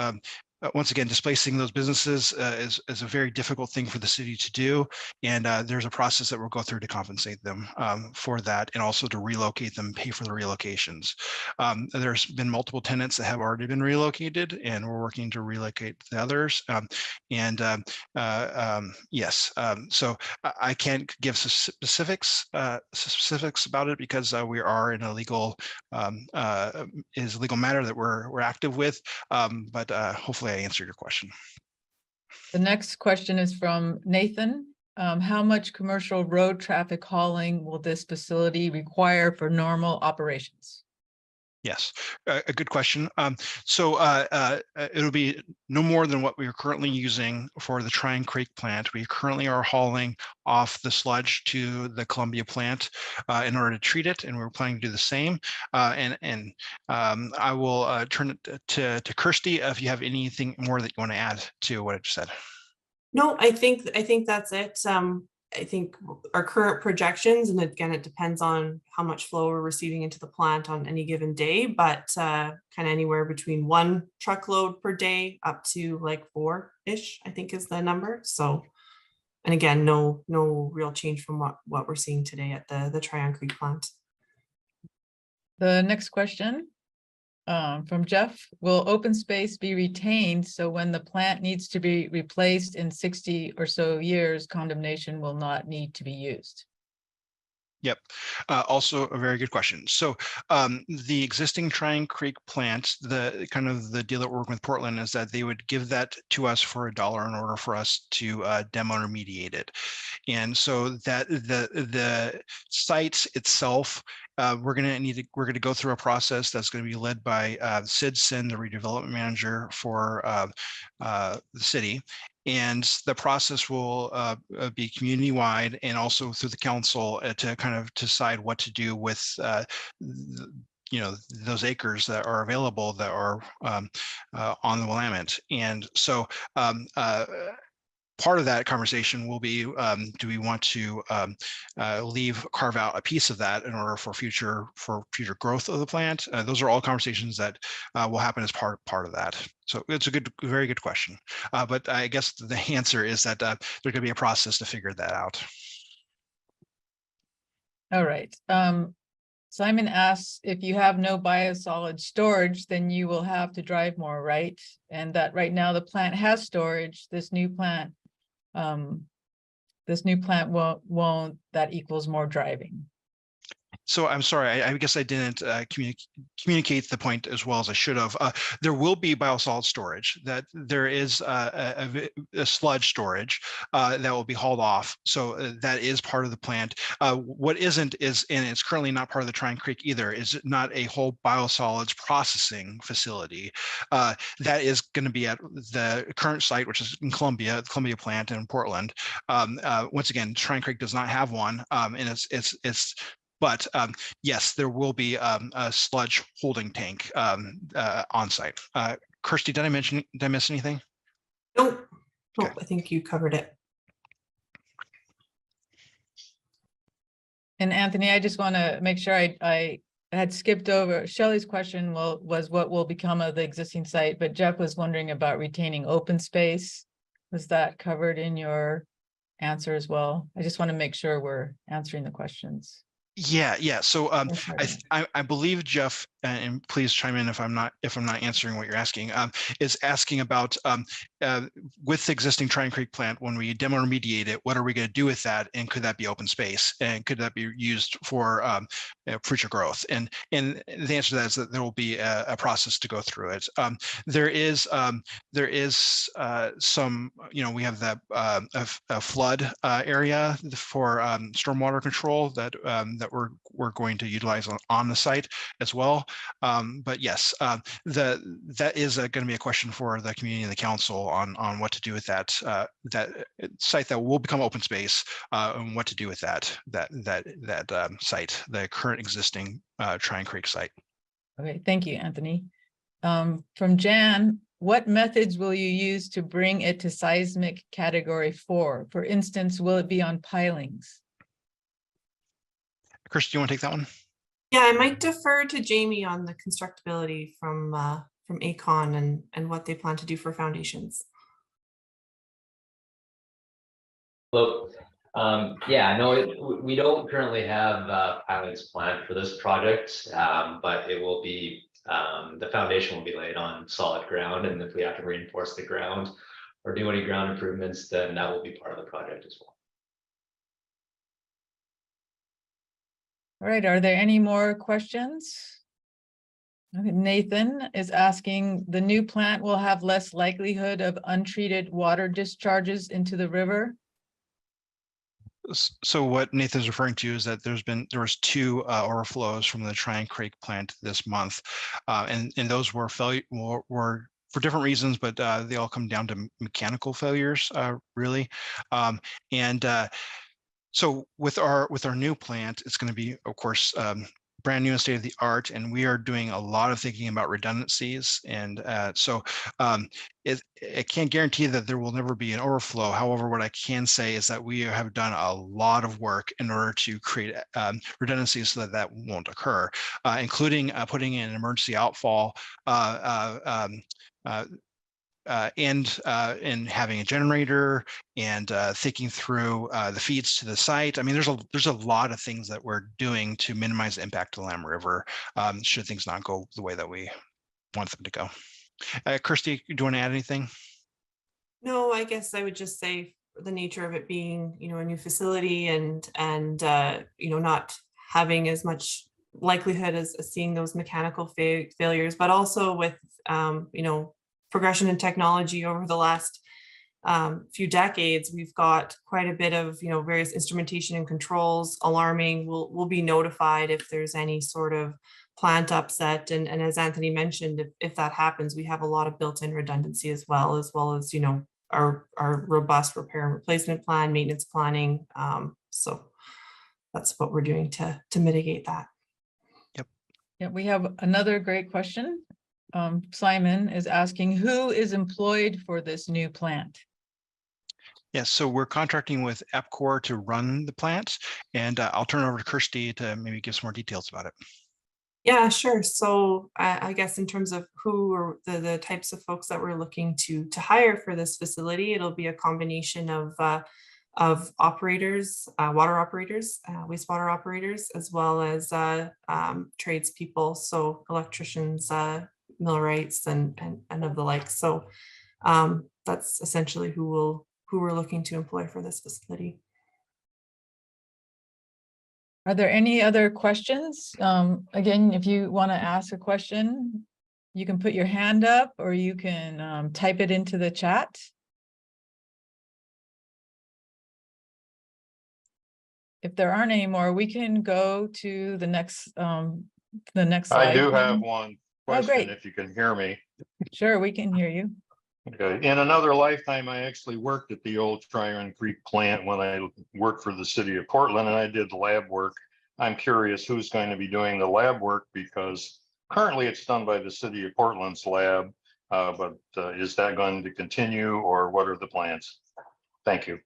Once again, displacing those businesses is a very difficult thing for the city to do, and there's a process that we'll go through to compensate them for that, and also to relocate them, pay for the relocations. There's been multiple tenants that have already been relocated, and we're working to relocate the others. Yes, so I can't give specifics about it because we are in a legal matter that we're active with, but hopefully I answered your question. The next question is from Nathan. How much commercial road traffic hauling will this facility require for normal operations? Yes, a good question. It'll be no more than what we are currently using for the Tryon Creek plant. We currently are hauling off the sludge to the Columbia plant in order to treat it, and we're planning to do the same. I will turn it to Kirsty if you have anything more that you want to add to what I just said. No, I think that's it. I think our current projections, and again, it depends on how much flow we're receiving into the plant on any given day, but kind of anywhere between 1 truckload per day up to like 4-ish, I think is the number. So, and again, no real change from what we're seeing today at the Tryon Creek plant. The next question from Jeff, will open space be retained so when the plant needs to be replaced in 60 or so years, condemnation will not need to be used? Yep. Also a very good question. So the existing Tryon Creek plant, the kind of the deal that we're working with Portland is that they would give that to us for $1 in order for us to demo or remediate it. And so that the site itself, we're going to go through a process that's going to be led by Sid Sin, the redevelopment manager for the city. And the process will be community-wide and also through the council to kind of decide what to do with those acres that are available that are on the Willamette. And so part of that conversation will be, do we want to carve out a piece of that in order for future growth of the plant? Those are all conversations that will happen as part of that. So it's a very good question. But I guess the answer is that there's going to be a process to figure that out. All right. Simon asks, if you have no biosolid storage, then you will have to drive more, right? And that right now the plant has storage. This new plant won't, that equals more driving. So I'm sorry, I guess I didn't communicate the point as well as I should have. There will be biosolid storage, that there is a sludge storage that will be hauled off. So that is part of the plant. What isn't is, and it's currently not part of the Tryon Creek either, is not a whole biosolids processing facility. That is going to be at the current site, which is in the Columbia plant in Portland. Once again, Tryon Creek does not have one, and but yes, there will be a sludge holding tank on site. Kirsty, did I miss anything? Nope. Okay. I think you covered it. And Anthony, I just want to make sure I had skipped over Shelley's question was what will become of the existing site, but Jeff was wondering about retaining open space. Was that covered in your answer as well? I just want to make sure we're answering the questions. Yeah. So Okay. I believe Jeff, and please chime in if I'm not answering what you're asking, is asking about with the existing Tryon Creek plant, when we demo remediate it, what are we going to do with that, and could that be open space, and could that be used for future growth? And the answer to that is that there will be a process to go through it. There is some, we have that a flood area for stormwater control that we're going to utilize on the site as well. But yes, that is going to be a question for the community and the council on what to do with that site that will become open space, and what to do with that site, the current existing Tryon Creek site. Okay, thank you, Anthony. From Jan, what methods will you use to bring it to seismic category 4? For instance, will it be on pilings? Chris, do you want to take that one? Yeah, I might defer to Jamie on the constructability from ACON and what they plan to do for foundations. Well, yeah, no, we don't currently have pilings planned for this project, but it will be, the foundation will be laid on solid ground, and if we have to reinforce the ground or do any ground improvements, then that will be part of the project as well. All right, are there any more questions? Okay, Nathan is asking, the new plant will have less likelihood of untreated water discharges into the river? So what Nathan's referring to is that there was two overflows from the Tryon Creek plant this month, and those were were for different reasons, but they all come down to mechanical failures, really. And so with our new plant, it's going to be, of course, brand new and state of the art, and we are doing a lot of thinking about redundancies. And so it can't guarantee that there will never be an overflow. However, what I can say is that we have done a lot of work in order to create redundancies so that that won't occur, including putting in an emergency outfall and having a generator and thinking through the feeds to the site. I mean, there's a lot of things that we're doing to minimize the impact to the Lamb River should things not go the way that we want them to go. Kirsty, do you want to add anything? No, I guess I would just say the nature of it being, a new facility and not having as much likelihood as seeing those mechanical failures, but also with, progression in technology over the last few decades, we've got quite a bit of, various instrumentation and controls alarming. We'll be notified if there's any sort of plant upset. And as Anthony mentioned, if that happens, we have a lot of built-in redundancy as well as, our robust repair and replacement plan, maintenance planning. So that's what we're doing to mitigate that. Yeah, we have another great question. Simon is asking, who is employed for this new plant? Yes, so we're contracting with EPCOR to run the plant, and I'll turn it over to Kirsty to maybe give some more details about it. Yeah, sure. So I guess in terms of who are the types of folks that we're looking to hire for this facility, it'll be a combination of operators, water operators, wastewater operators, as well as tradespeople, so electricians, millwrights, and of the like. So that's essentially who we're looking to employ for this facility. Are there any other questions? Again, if you want to ask a question, you can put your hand up or you can type it into the chat. If there aren't any more, we can go to the next slide. I do have one question, great. if you can hear me. Sure, we can hear you. Okay. In another lifetime, I actually worked at the old Tryon Creek plant when I worked for the city of Portland, and I did lab work. I'm curious who's going to be doing the lab work, because currently it's done by the city of Portland's lab, but is that going to continue, or what are the plans? Thank you.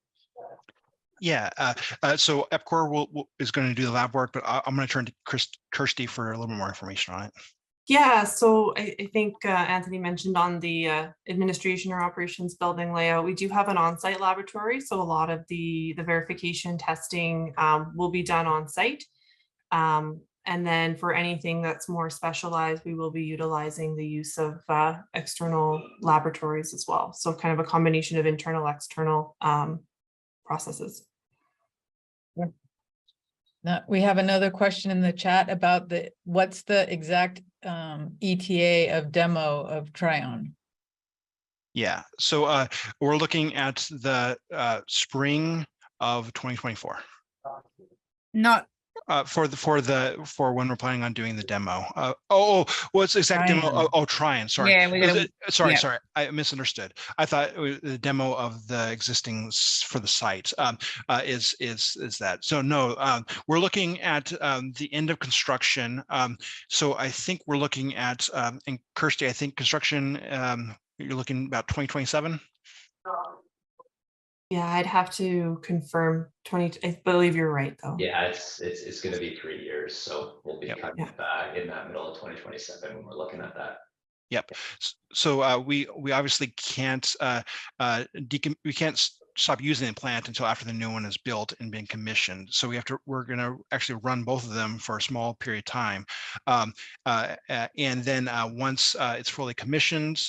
Yeah, so EPCOR is going to do the lab work, but I'm going to turn to Kirsty for a little bit more information on it. Yeah, so I think Anthony mentioned on the administration or operations building layout, we do have an on-site laboratory. So a lot of the verification testing will be done on site. And then for anything that's more specialized, we will be utilizing the use of external laboratories as well. So kind of a combination of internal, external processes. Now, we have another question in the chat about what's the exact ETA of demo of Tryon? Yeah, so we're looking at the spring of 2024. Not For when we're planning on doing the demo. What's the exact demo? Tryon. Sorry. Yeah, Sorry. I misunderstood. I thought it was the demo of the existing for the site. Is that? So no. We're looking at the end of construction. So I think we're looking at and Kirsty, I think construction. You're looking about 2027. Yeah, I'd have to confirm 20. I believe you're right, though. Yeah, it's going to be 3 years, so we'll be kind of in that middle of 2027 when we're looking at that. Yep. So we obviously can't we can't stop using the plant until after the new one is built and been commissioned. So we're going to actually run both of them for a small period of time, and then once it's fully commissioned.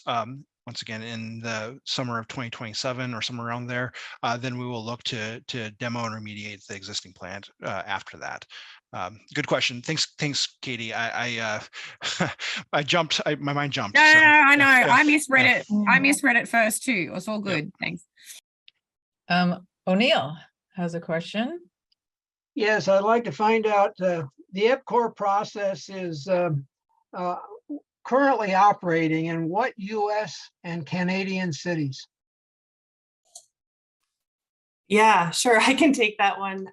Once again, in the summer of 2027 or somewhere around there, then we will look to demo and remediate the existing plant after that. Good question. Thanks, Katie. I jumped. My mind jumped. No, so, I know. yeah, I misread yeah. it. I misread it first too. It's all good. Thanks. O'Neill has a question. Yes, I'd like to find out, the EPCOR process is currently operating in what US and Canadian cities? Yeah, sure. I can take that one.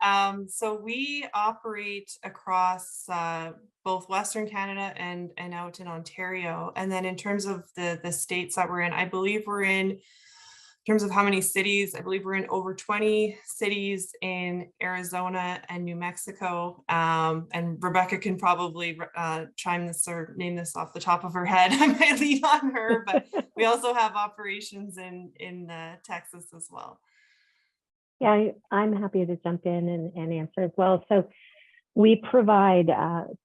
So we operate across both Western Canada and out in Ontario. And then in terms of the states that we're in, I believe we're in terms of how many cities, I believe we're in over 20 cities in Arizona and New Mexico. And Rebecca can probably chime this or name this off the top of her head. I might lean on her, but we also have operations in Texas as well. Yeah, I'm happy to jump in and answer as well. So we provide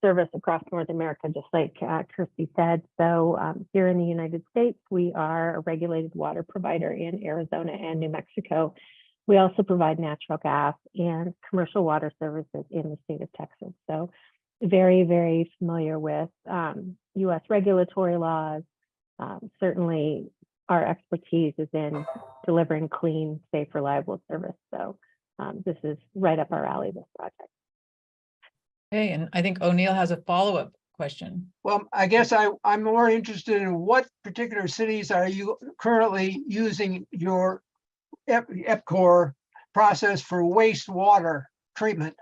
service across North America, just like Kirsty said. So here in the United States, we are a regulated water provider in Arizona and New Mexico. We also provide natural gas and commercial water services in the state of Texas. So very, very familiar with US regulatory laws. Certainly our expertise is in delivering clean, safe, reliable service. So this is right up our alley, this project. Okay, and I think O'Neill has a follow-up question. Well, I guess I'm more interested in what particular cities are you currently using your EPCOR process for wastewater treatment?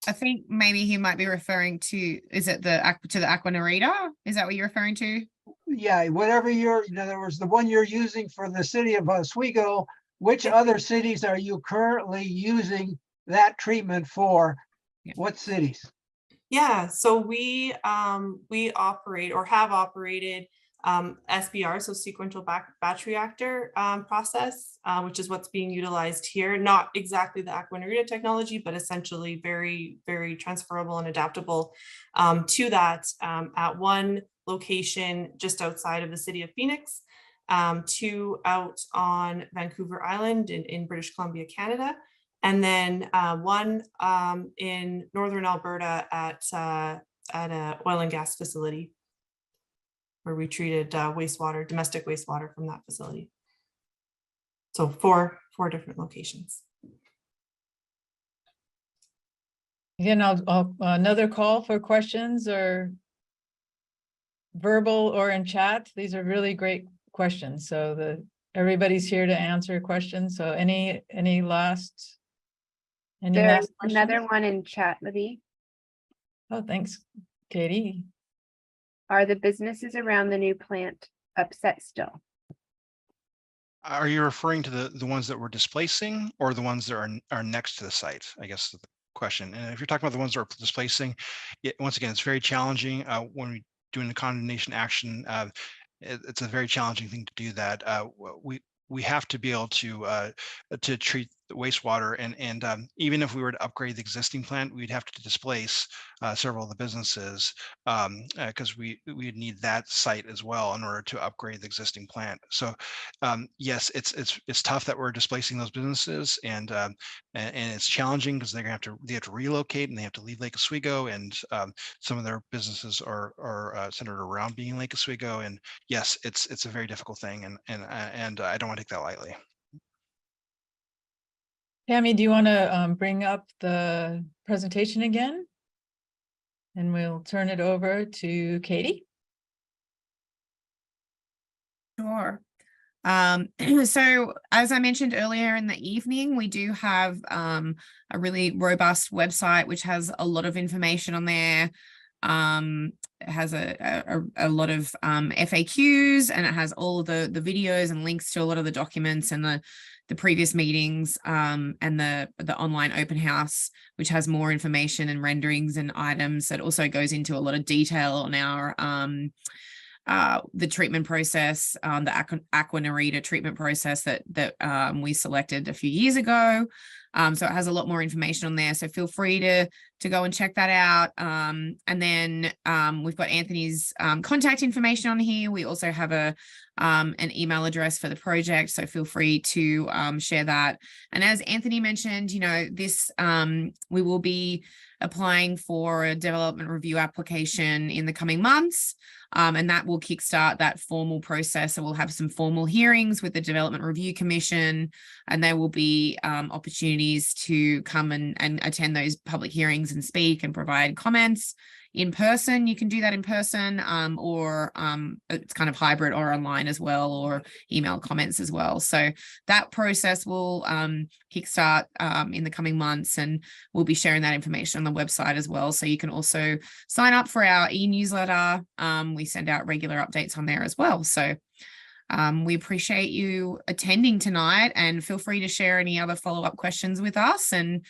I think maybe he might be referring to, is it the Aqua Narita? Is that what you're referring to? Yeah, whatever in other words, the one you're using for the city of Oswego, which other cities are you currently using that treatment for? Yeah. What cities? Yeah, so we operate or have operated SBR, so sequential batch reactor process, which is what's being utilized here. Not exactly the Aqua Narita technology, but essentially very, very transferable and adaptable to that at one location just outside of the city of Phoenix, two out on Vancouver Island in British Columbia, Canada, and then one in northern Alberta at an oil and gas facility where we treated domestic wastewater from that facility. So four different locations. Again, I'll another call for questions or verbal or in chat. These are really great questions. So everybody's here to answer questions. So any last There's questions? another one in chat, Libby. Oh, thanks, Katie. Are the businesses around the new plant upset still? Are you referring to the ones that we're displacing or the ones that are next to the site? I guess is the question. And if you're talking about the ones that are displacing, once again, it's very challenging when we're doing the condemnation action. It's a very challenging thing to do that. We have to be able to treat the wastewater, and even if we were to upgrade the existing plant, we'd have to displace several of the businesses because we'd need that site as well in order to upgrade the existing plant. So yes, it's tough that we're displacing those businesses, and it's challenging because they have to relocate and they have to leave Lake Oswego, and some of their businesses are centered around being Lake Oswego. And yes, it's a very difficult thing, and I don't want to take that lightly. Tammy, do you want to bring up the presentation again? And we'll turn it over to Katie. Sure. So as I mentioned earlier in the evening, we do have a really robust website which has a lot of information on there. It has a lot of FAQs, and it has all the videos and links to a lot of the documents and the previous meetings, and the online open house, which has more information and renderings and items. That also goes into a lot of detail on our the treatment process, the Aqua Narita treatment process that we selected a few years ago. So it has a lot more information on there. So feel free to go and check that out. And then we've got Anthony's contact information on here. We also have an email address for the project. So feel free to share that. And as Anthony mentioned, this we will be applying for a development review application in the coming months. And that will kickstart that formal process. So we'll have some formal hearings with the Development Review Commission, and there will be opportunities to come and attend those public hearings and speak and provide comments in person. You can do that in person, or it's kind of hybrid or online as well, or email comments as well. So that process will kickstart in the coming months, and we'll be sharing that information on the website as well. So you can also sign up for our e-newsletter. We send out regular updates on there as well. So we appreciate you attending tonight, and feel free to share any other follow-up questions with us. And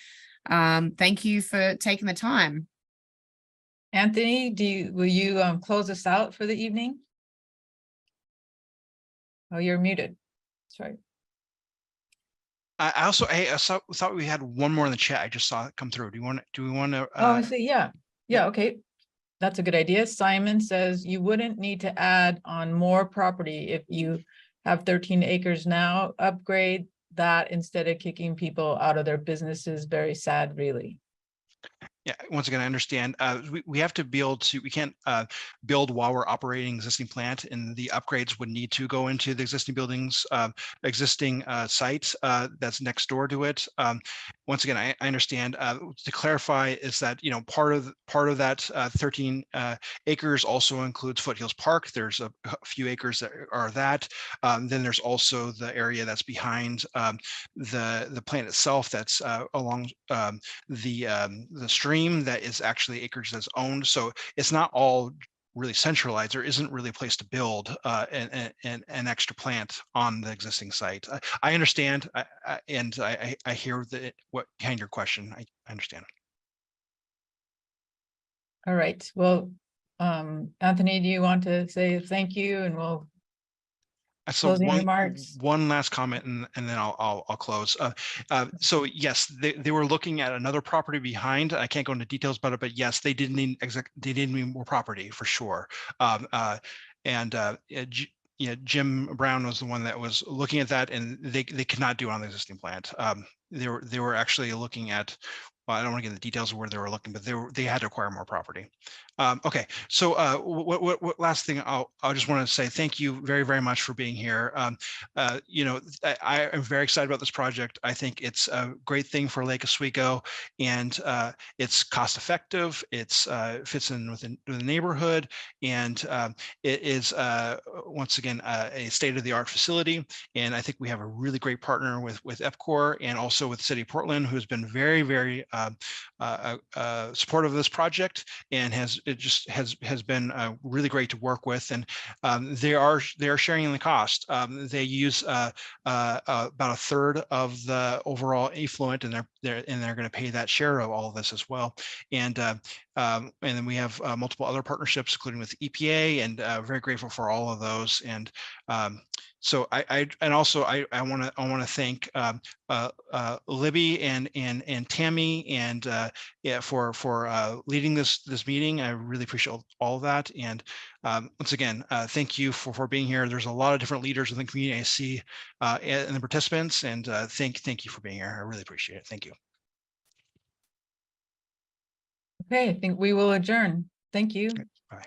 thank you for taking the time. Anthony, will you close us out for the evening? Oh, you're muted. Sorry. I thought we had one more in the chat. I just saw it come through. Do we want to? Oh, I see. Yeah. Yeah. Okay. That's a good idea. Simon says you wouldn't need to add on more property if you have 13 acres now. Upgrade that instead of kicking people out of their businesses. Very sad, really. Yeah, once again, I understand. We have to be able to, we can't build while we're operating existing plant, and the upgrades would need to go into the existing buildings, existing site that's next door to it. Once again, I understand. To clarify, is that, you know, part of that 13 acres also includes Foothills Park. There's a few acres that are that. Then there's also the area that's behind the plant itself, that's along the stream, that is actually acreage that's owned. So it's not all really centralized. There isn't really a place to build an extra plant on the existing site. I understand, and I hear what behind your question. I understand. All right. Well, Anthony, do you want to say thank you, and we'll So closing remarks? one last comment, and then I'll close. So yes, they were looking at another property behind. I can't go into details about it, but yes, they did need more property for sure. Jim Brown was the one that was looking at that, and they could not do it on the existing plant. They were actually looking at. Well, I don't want to get into the details of where they were looking, but they had to acquire more property. Okay, so what last thing I just want to say thank you very, very much for being here. You know, I am very excited about this project. I think it's a great thing for Lake Oswego, and it's cost effective. It's fits in within the neighborhood, and it is once again a state-of-the-art facility. And I think we have a really great partner with EPCOR, and also with the City of Portland, who has been very, very supportive of this project, and has been really great to work with. And they are sharing in the cost. They use about a third of the overall effluent, and they're going to pay that share of all of this as well. And then we have multiple other partnerships, including with EPA, and very grateful for all of those. And so I want to thank Libby and Tammy, and for leading this meeting. I really appreciate all of that. And once again, thank you for being here. There's a lot of different leaders within the community I see, and the participants, and thank you for being here. I really appreciate it. Thank you. Okay, I think we will adjourn. Thank you. Bye.